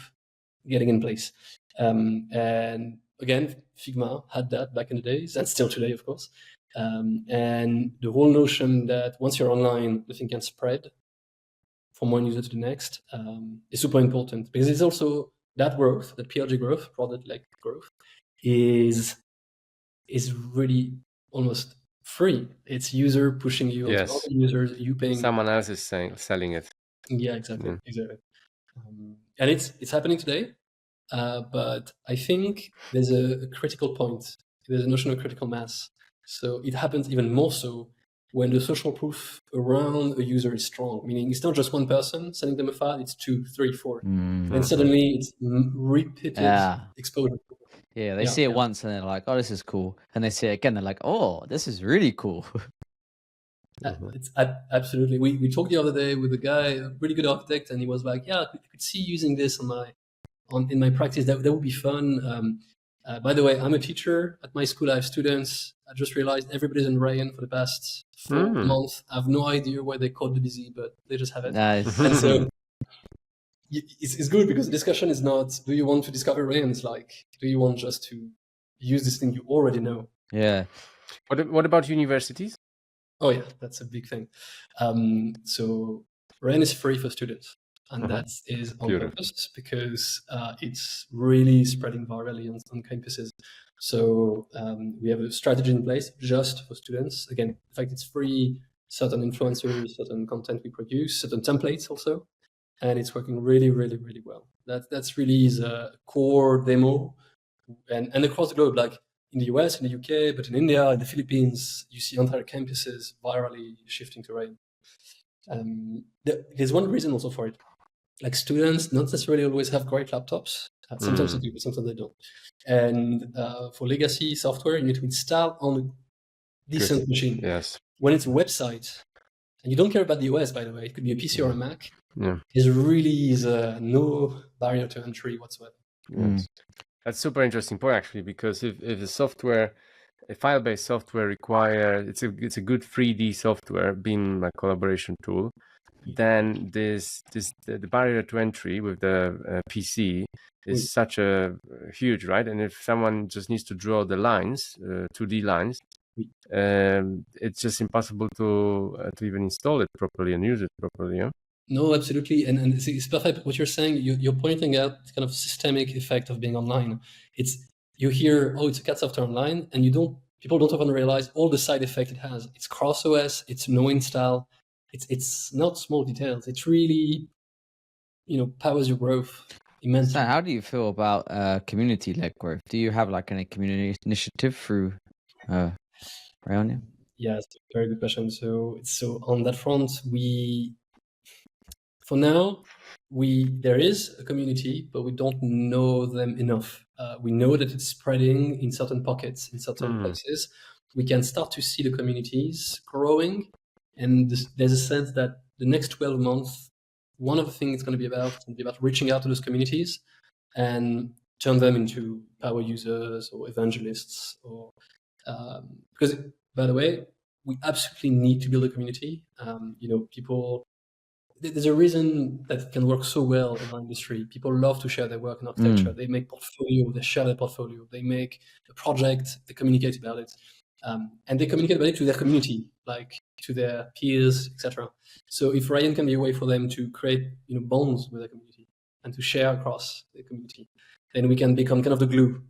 getting in place. And again, Figma had that back in the days, and still today, of course. And the whole notion that once you're online, the thing can spread from one user to the next is super important, because it's also that growth, that PLG growth, product-like growth, is really almost free. It's user pushing you onto Yes. other users, you paying. Someone else is selling it. Yeah, exactly. And it's happening today, but I think there's a critical point. There's a notion of critical mass. So it happens even more so when the social proof around a user is strong, meaning it's not just one person sending them a file, it's 2, 3, 4. And suddenly it's repeated exposure. Yeah, they see it once and they're like, oh, this is cool. And they see it again, they're like, oh, this is really cool. It's absolutely. We talked the other day with a guy, a really good architect, and he was like, yeah, I could see using this in my practice. That would be fun. By the way, I'm a teacher at my school. I have students. I just realized everybody's in Rayon for the past 4 months. I have no idea why they code the DZ, but they just have it. Nice. And so it's good, because the discussion is not, do you want to discover Rayon? It's like, do you want just to use this thing you already know? Yeah. What about universities? Oh yeah, that's a big thing. So Rayon is free for students, and that is on purpose, because it's really spreading virally on campuses. So we have a strategy in place just for students. Again, in fact, it's free, certain influencers, certain content we produce, certain templates also, and it's working really, really, really well. That's really the core demo, and across the globe, like in the US, in the UK, but in India, in the Philippines, you see entire campuses virally shifting to Rayon. There's one reason also for it. Like, students not necessarily always have great laptops. Sometimes they do, but sometimes they don't. And for legacy software, you need to install on a decent machine. Yes. When it's a website, and you don't care about the OS, by the way, it could be a PC or a Mac, is really no barrier to entry whatsoever. Yes. That's super interesting point, actually, because if the software, a file-based software require, it's a good 3D software, being a collaboration tool, then the barrier to entry with the PC is such a huge, right? And if someone just needs to draw the lines, 2D lines, it's just impossible to even install it properly and use it properly. Yeah? No, absolutely, and it's perfect what you're saying. You're pointing out kind of systemic effect of being online. You hear, oh, it's a CAD software online, and people don't often realize all the side effect it has. It's cross OS, it's no install, it's not small details. It's really, powers your growth immensely. So how do you feel about community-led growth? Do you have like any community initiative through Rayon? Yeah, it's a very good question. So on that front, for now, there is a community, but we don't know them enough. We know that it's spreading in certain pockets, in certain places. We can start to see the communities growing, and there's a sense that the next 12 months, one of the things it's going to be about reaching out to those communities and turn them into power users or evangelists, or because, by the way, we absolutely need to build a community. People. There's a reason that it can work so well in our industry. People love to share their work in architecture. They make portfolio, they share their portfolio, they make a project, they communicate about it. And they communicate about it to their community, like to their peers, etc. So if Rayon can be a way for them to create bonds with their community and to share across the community, then we can become kind of the glue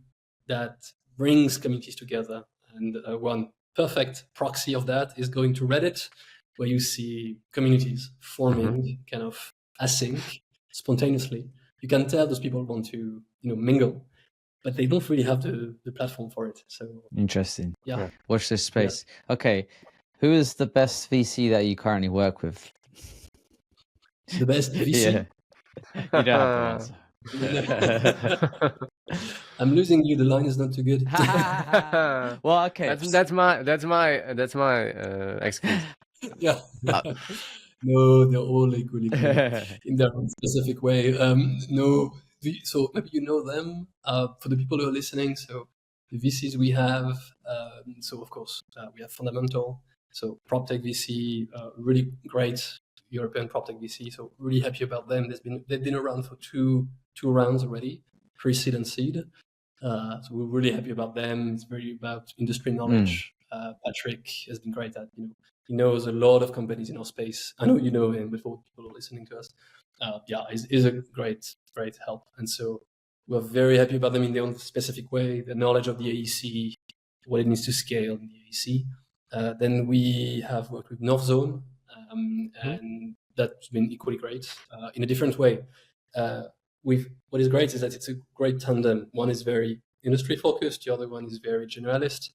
that brings communities together. And one perfect proxy of that is going to Reddit, where you see communities forming kind of async, spontaneously. You can tell those people want to mingle, but they don't really have the platform for it. So interesting. Yeah. Watch this space. Yeah. Okay. Who is the best VC that you currently work with? The best VC? Yeah. You don't have to answer. I'm losing you. The line is not too good. Well, okay. That's my excuse. Yeah. No, they're all equally good in their own specific way. So maybe you know them. For the people who are listening, so the VCs we have. So of course we have Fundamental. So PropTech VC, really great European PropTech VC. So really happy about them. They've been around for two rounds already, pre-seed and seed. So we're really happy about them. It's very about industry knowledge. Patrick has been great at, he knows a lot of companies in our space. I know you know him, but for people who are listening to us, is a great help. And so we're very happy about them in their own specific way, the knowledge of the AEC, what it needs to scale in the AEC. Then we have worked with North Zone, and that's been equally great in a different way. What is great is that it's a great tandem. One is very industry focused, the other one is very generalist,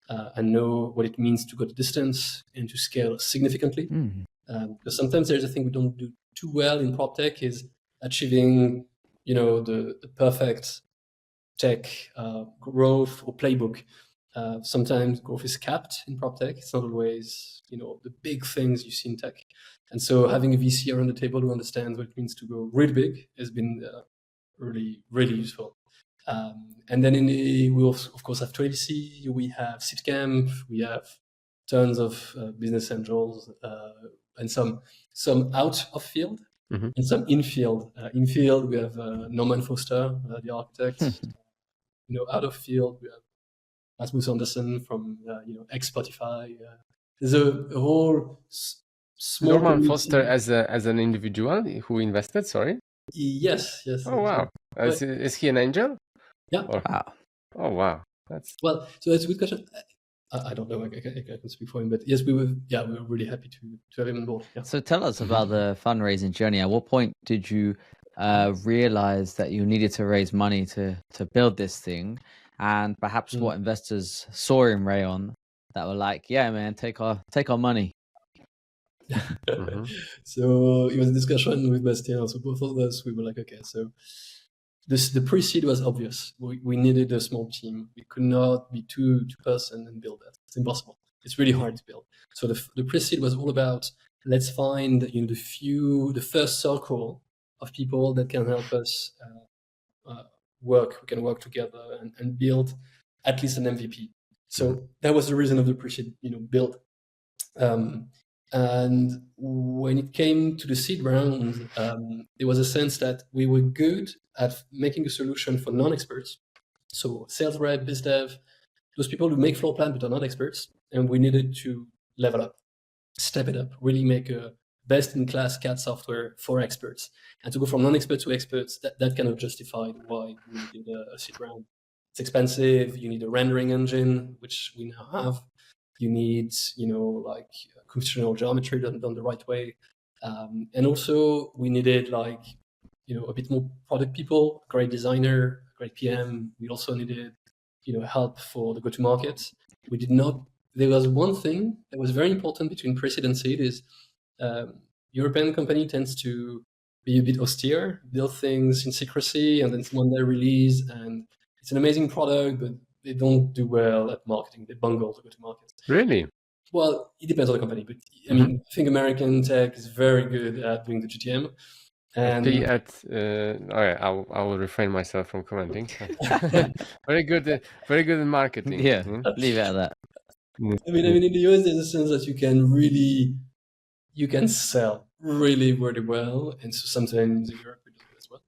and know what it means to go the distance and to scale significantly. Because sometimes there's a thing we don't do too well in prop tech is achieving, the perfect tech growth or playbook. Sometimes growth is capped in prop tech. It's not always, the big things you see in tech. And so having a VC around the table who understands what it means to go really big has been really, really useful. And then we also, of course, have 20VC, we have SeedCamp, we have tons of business angels, and some out of field and some in field. In field, we have Norman Foster, the architect. Out of field, we have Rasmus Andersen from ex-Spotify. There's a whole small Norman community. Foster as an individual who invested. Sorry. Yes. Oh wow! Is he an angel? Yeah. Wow. Oh wow! Well. So that's a good question. I don't know. I can speak for him, but yes, we were really happy to have him on board. Yeah. So tell us about the fundraising journey. At what point did you realize that you needed to raise money to build this thing, and perhaps what investors saw in Rayon that were like, "Yeah, man, take our money." So it was a discussion with Bastien. So both of us, we were like, okay, so the pre-seed was obvious. We needed a small team. We could not be two person and build that. It's impossible. It's really hard to build. So the pre-seed was all about, let's find the first circle of people that can help us work. We can work together and build at least an MVP. So that was the reason of the pre-seed, build. And when it came to the seed round, there was a sense that we were good at making a solution for non-experts. So sales rep, biz dev, those people who make floor plan but are not experts. And we needed to level up, step it up, really make a best-in-class CAD software for experts. And to go from non-experts to experts, that kind of justified why we did a seed round. It's expensive. You need a rendering engine, which we now have. You need, computational geometry done the right way. And also we needed a bit more product people, great designer, great PM. We also needed, help for the go-to-market. There was one thing that was very important between pre-seed and seed is European company tends to be a bit austere, build things in secrecy, and then one day release, and it's an amazing product, but they don't do well at marketing. They bungle to go to market. Really? Well, it depends on the company, but I mean, I think American tech is very good at doing the GTM. And I will refrain myself from commenting. very good in marketing. Yeah, leave it at that. I mean, in the US, there's a sense that you can sell really, really well, and so sometimes in Europe we do as well.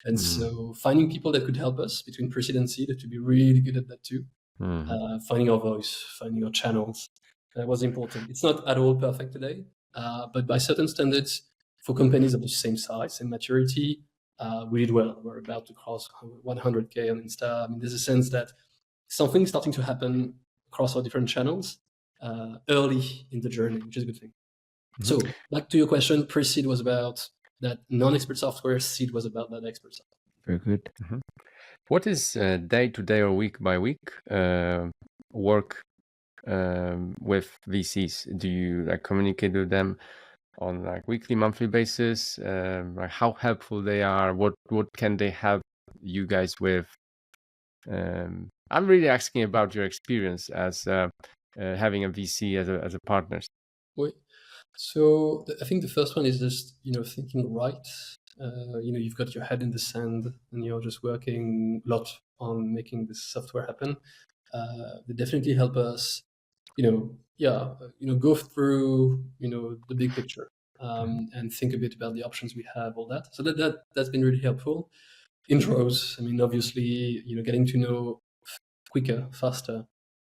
And so finding people that could help us between pre-seed and seed to be really good at that too. Finding our voice, finding our channels, that was important. It's not at all perfect today, but by certain standards, for companies of the same size and maturity, we did well. We're about to cross 100K on Insta. I mean, there's a sense that something's starting to happen across our different channels early in the journey, which is a good thing. So back to your question, pre-seed was about that non-expert software, seed was about that expert software. Very good. What is day to day or week by week work with VCs? Do you communicate with them on weekly, monthly basis? How helpful they are? What can they help you guys with? I'm really asking about your experience as having a VC as a partner. So I think the first one is just thinking right. You've got your head in the sand and you're just working a lot on making this software happen. They definitely help us, go through, the big picture, and think a bit about the options we have, all that. So that's been really helpful. Intros, I mean, obviously, getting to know quicker, faster,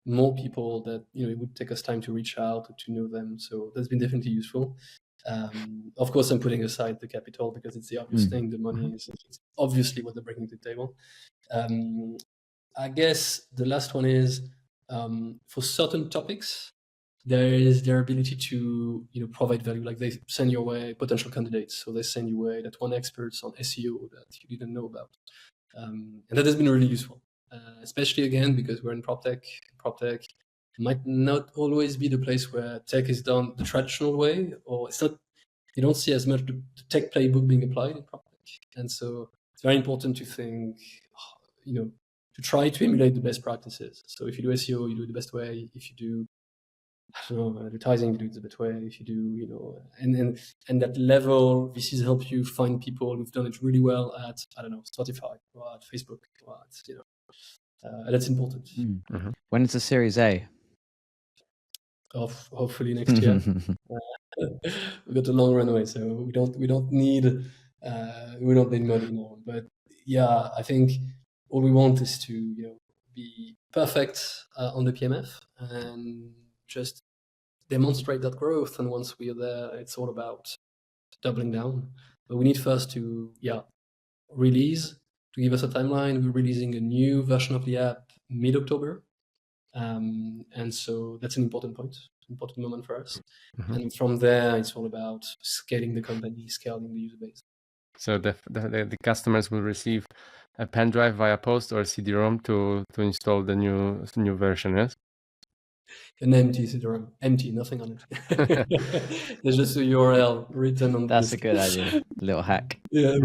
more people that, it would take us time to reach out to know them. So that's been definitely useful. Of course, I'm putting aside the capital because it's the obvious thing. The money is it's obviously what they're bringing to the table. I guess the last one is, for certain topics, there is their ability to provide value. Like they send your way potential candidates, so they send you way that one experts on SEO that you didn't know about, and that has been really useful, especially again because we're in prop tech. Prop tech might not always be the place where tech is done the traditional way, or it's not. You don't see as much the tech playbook being applied in prop tech, and so it's very important to think, to try to emulate the best practices. So if you do SEO, you do it the best way. If you do advertising, you do it the best way. If you do, and that level, VCs help you find people who've done it really well at, I don't know, Spotify or at Facebook or at, that's important. When it's a Series A? Hopefully next year. We've got a long runway, so we don't need money now. But yeah, I think all we want is to be perfect on the PMF and just demonstrate that growth. And once we are there, it's all about doubling down. But we need first to release. To give us a timeline, we're releasing a new version of the app mid-October. And so that's an important moment for us. And from there, it's all about scaling the company, scaling the user base. So the customers will receive a pen drive via post or CD-ROM to install the new version, yes? An empty CD-ROM, empty, nothing on it. There's just a URL written on. That's a good idea. Little hack. Yeah.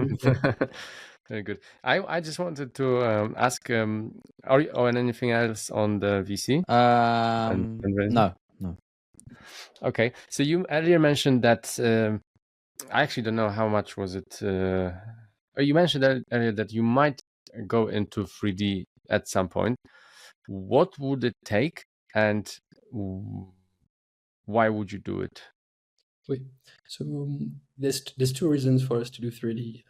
Very good. I just wanted to ask, are you on anything else on the VC? No. Okay. So you earlier mentioned that, I actually don't know how much was it. You mentioned earlier that you might go into 3D at some point. What would it take, and why would you do it? So there's two reasons for us to do 3D.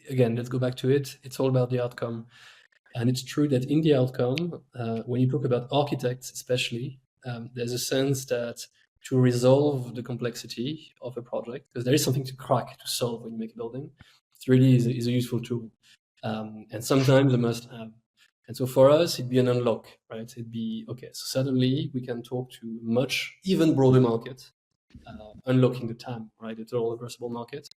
Again, let's go back to it. It's all about the outcome. And it's true that in the outcome, when you talk about architects especially, there's a sense that to resolve the complexity of a project, because there is something to crack, to solve when you make a building, 3D is a useful tool. And sometimes a must-have. And so for us, it'd be an unlock, right? It'd be, okay, so suddenly we can talk to much, even broader market, unlocking the TAM, right? The total addressable market.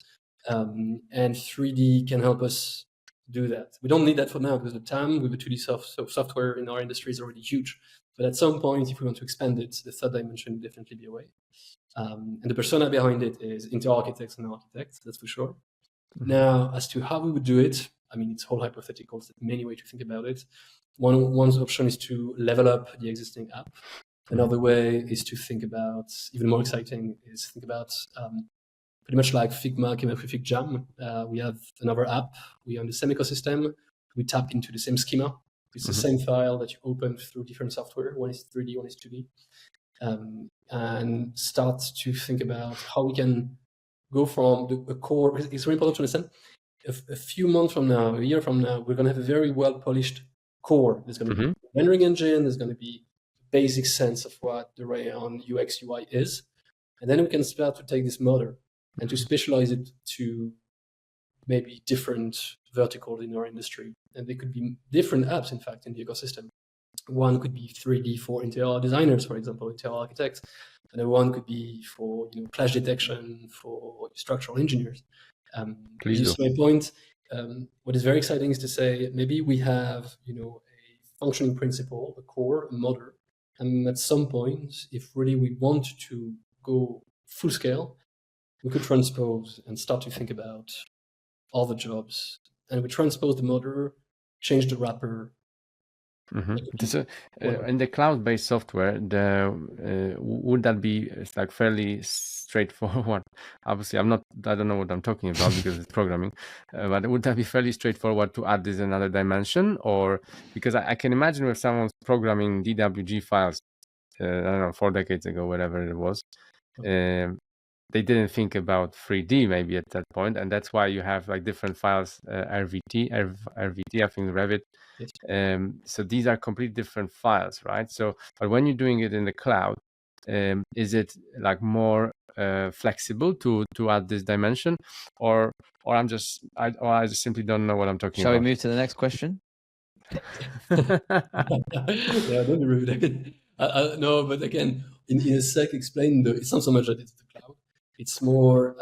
And 3D can help us do that. We don't need that for now because the TAM with the 2D software in our industry is already huge. But at some point, if we want to expand it, the third dimension would definitely be a way. And the persona behind it is into architects and architects, that's for sure. Now, as to how we would do it, I mean, it's all hypothetical. There's many ways to think about it. One option is to level up the existing app. Another way is to think about, even more exciting, is think about pretty much like Figma came up with FigJam. We have another app. We are in the same ecosystem. We tap into the same schema. It's the same file that you open through different software. One is 3D, one is 2D. And start to think about how we can go from the core. It's very important to understand. A few months from now, a year from now, we're going to have a very well-polished core. There's going to be a rendering engine. There's going to be a basic sense of what the Rayon UX UI is. And then we can start to take this model and to specialize it to maybe different verticals in our industry. And they could be different apps, in fact, in the ecosystem. One could be 3D for interior designers, for example, interior architects. And one could be for clash detection for structural engineers. Please do. My point. What is very exciting is to say maybe we have a functioning principle, a core, a model, and at some point, if really we want to go full scale, we could transpose and start to think about all the jobs, and we transpose the model, change the wrapper, So, in the cloud-based software, would that be like fairly straightforward? Obviously, I don't know what I'm talking about because it's programming, but would that be fairly straightforward to add this another dimension? Or because I can imagine if someone's programming DWG files, I don't know, 4 decades ago, whatever it was, they didn't think about 3D maybe at that point, and that's why you have like different files, RVT, I think Revit. Yes. So these are completely different files, right? So, but when you're doing it in the cloud, is it like more flexible to add this dimension, or I just simply don't know what I'm talking Shall about? we move to the next question? Yeah, don't be rude. No, but again, in a sec, explain it's not so much that it's the cloud. It's more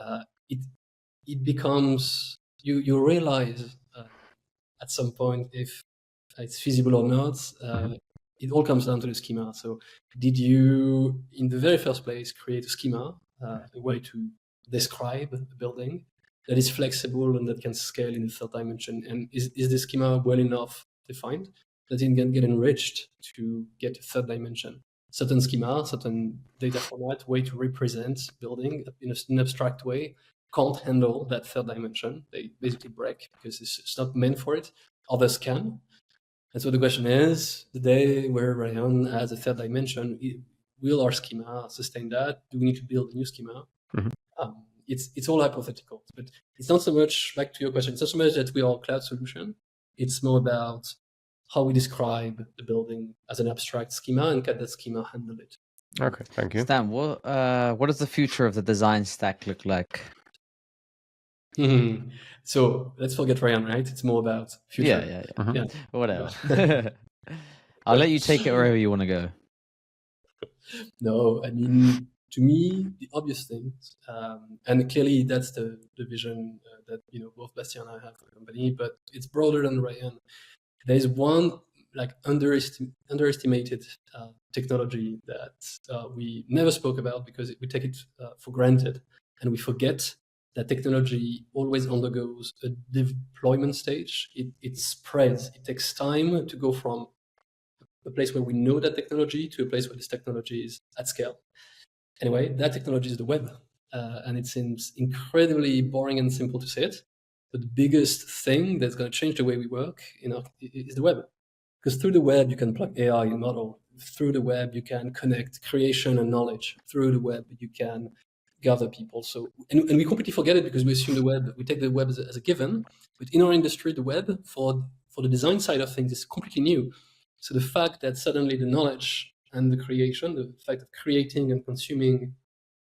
it becomes you realize at some point if it's feasible or not. It all comes down to the schema. So, did you, in the very first place, create a schema, a way to describe a building that is flexible and that can scale in the third dimension? And is the schema well enough defined that it can get enriched to get a third dimension? Certain schema, certain data format, way to represent building in an abstract way can't handle that third dimension. They basically break because it's not meant for it. Others can. And so the question is, the day where Rayon has a third dimension, will our schema sustain that? Do we need to build a new schema? It's all hypothetical, but it's not so much, back to your question, it's not so much that we are a cloud solution. It's more about how we describe the building as an abstract schema and can that schema handle it. Okay, thank you. Stan, what does the future of the design stack look like? So let's forget Rayon, right? It's more about future. Yeah. Whatever. I'll let you take it wherever you want to go. No, I mean, to me, the obvious things, and clearly that's the vision that both Bastien and I have for the company, but it's broader than Rayon. There's one like underestimated technology that we never spoke about because we take it for granted, and we forget that technology always undergoes a deployment stage. It spreads. It takes time to go from a place where we know that technology to a place where this technology is at scale. Anyway, that technology is the web. And it seems incredibly boring and simple to say it, but the biggest thing that's going to change the way we work is the web. Because through the web, you can plug AI in a model. Through the web, you can connect creation and knowledge. Through the web, you can gather people. So, and we completely forget it because we assume the web, we take the web as a given. But in our industry, the web for the design side of things is completely new. So the fact that suddenly the knowledge and the creation, the fact of creating and consuming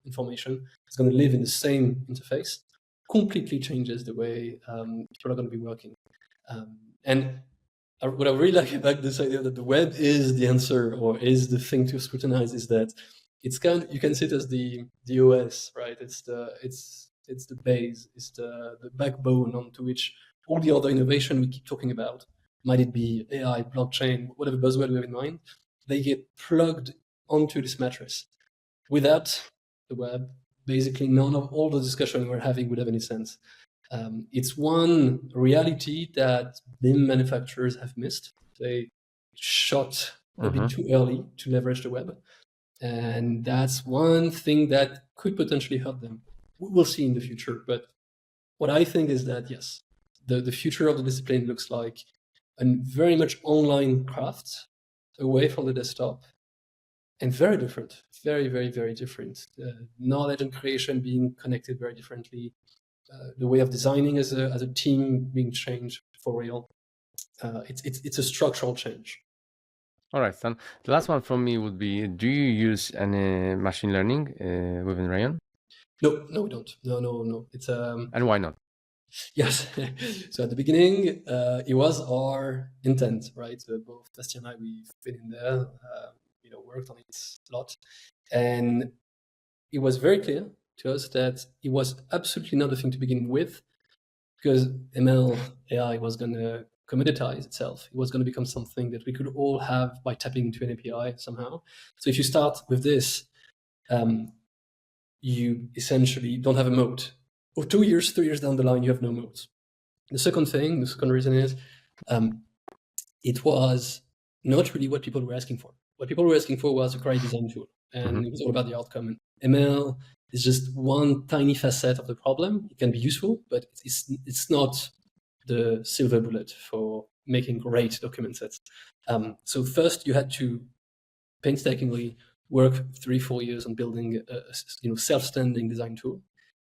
information is going to live in the same interface, completely changes the way people are going to be working. And what I really like about this idea that the web is the answer or is the thing to scrutinize is that you can see it as the OS, right? It's the base, it's the backbone onto which all the other innovation we keep talking about, might it be AI, blockchain, whatever buzzword we have in mind, they get plugged onto this mattress. Without the web, basically none of all the discussion we're having would have any sense. It's one reality that BIM manufacturers have missed. They shot a bit too early to leverage the web. And that's one thing that could potentially hurt them. We'll see in the future. But what I think is that, yes, the future of the discipline looks like a very much online craft away from the desktop and very different, very, very, very different. Knowledge and creation being connected very differently. The way of designing as a team being changed for real. It's a structural change. All right, Stan. The last one from me would be: do you use any machine learning within Rayon? No, we don't. No. It's and why not? Yes. So at the beginning, it was our intent, right? Both Bastien and I, we've been in there, worked on it a lot, and it was very clear to us that it was absolutely not the thing to begin with, because ML AI was going to commoditize itself. It was going to become something that we could all have by tapping into an API somehow. So if you start with this, you essentially don't have a moat. Or 2 years, 3 years down the line, you have no moat. The second reason is it was not really what people were asking for. What people were asking for was a great design tool, and it was all about the outcome. And ML is just one tiny facet of the problem. It can be useful, but it's not the silver bullet for making great document sets. So first, you had to painstakingly work 3-4 years on building a self-standing design tool,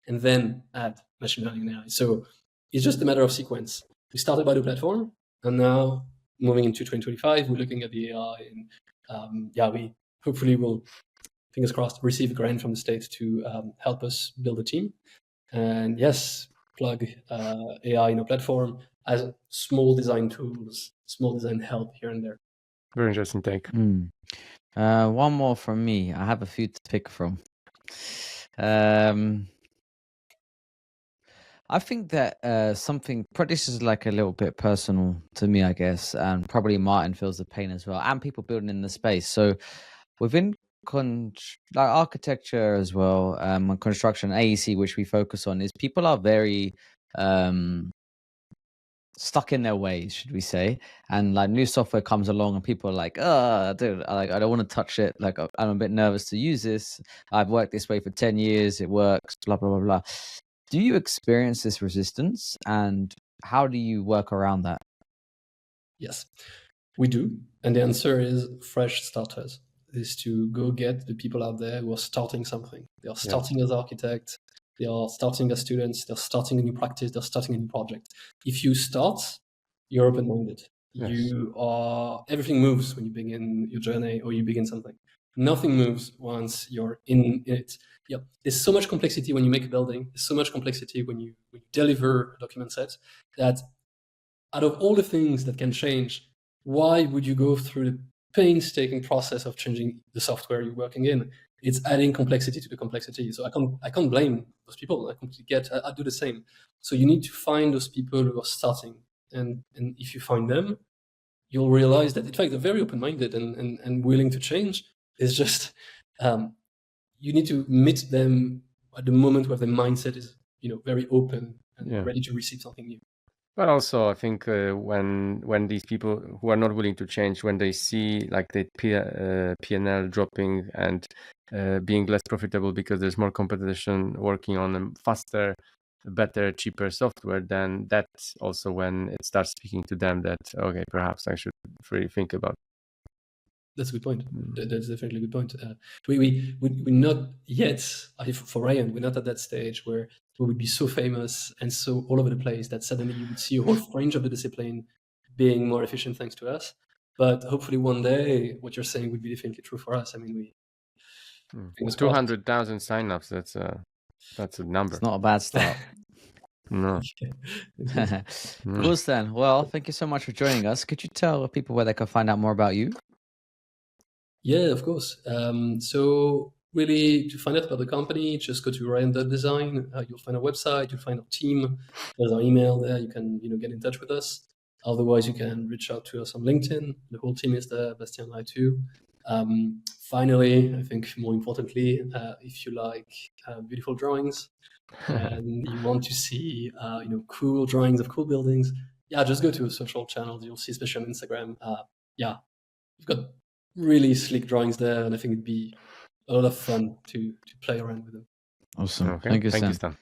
and then add machine learning and AI. So it's just a matter of sequence. We started by the platform, and now moving into 2025, we're looking at the AI, and we hopefully will, fingers crossed, receive a grant from the state to help us build a team. And yes, plug AI in a platform as small design tools, small design help here and there. Very interesting take. One more from me. I have a few to pick from. I think that this is like a little bit personal to me, I guess, and probably Martin feels the pain as well, and people building in the space. So within like architecture as well, and construction, AEC, which we focus on, is people are very stuck in their ways, should we say? And like new software comes along, and people are like, dude, I don't want to touch it. Like I'm a bit nervous to use this. I've worked this way for 10 years. It works. Blah blah blah blah. Do you experience this resistance, and how do you work around that? Yes, we do. And the answer is fresh starters, is to go get the people out there who are starting something. They are starting as architects, they are starting as students, they're starting a new practice, they're starting a new project. If you start, you're open-minded. Yes. Everything moves when you begin your journey or you begin something. Nothing moves once you're in it. Yeah, there's so much complexity when you make a building. There's so much complexity when you deliver a document set that out of all the things that can change, why would you go through the painstaking process of changing the software you're working in? It's adding complexity to the complexity. So I can't blame those people. I completely get. I do the same. So you need to find those people who are starting, and if you find them, you'll realize that in fact they're very open-minded and willing to change. It's just you need to meet them at the moment where the mindset is very open and ready to receive something new. But also, I think when these people who are not willing to change, when they see like the P&L dropping and being less profitable because there's more competition working on a faster, better, cheaper software, then that's also when it starts speaking to them that, okay, perhaps I should really think about. That's a good point. That's definitely a good point. We're not yet, for Rayon, we're not at that stage where we would be so famous and so all over the place that suddenly you would see a whole fringe of the discipline being more efficient thanks to us. But hopefully one day, what you're saying would be definitely true for us. I mean, 200,000 signups. That's a number. It's not a bad start. No. Cool, Stan. Well, thank you so much for joining us. Could you tell people where they can find out more about you? Yeah, of course. So really, to find out about the company, just go to Rayon.design. You'll find our website. You'll find our team. There's our email there. You can get in touch with us. Otherwise, you can reach out to us on LinkedIn. The whole team is there. Bastien and I too. Finally, I think more importantly, if you like beautiful drawings and you want to see cool drawings of cool buildings, just go to social channels. You'll see, especially on Instagram. You've got really sleek drawings there, and I think it'd be a lot of fun to play around with them. Awesome. Okay. Thank you, Stan.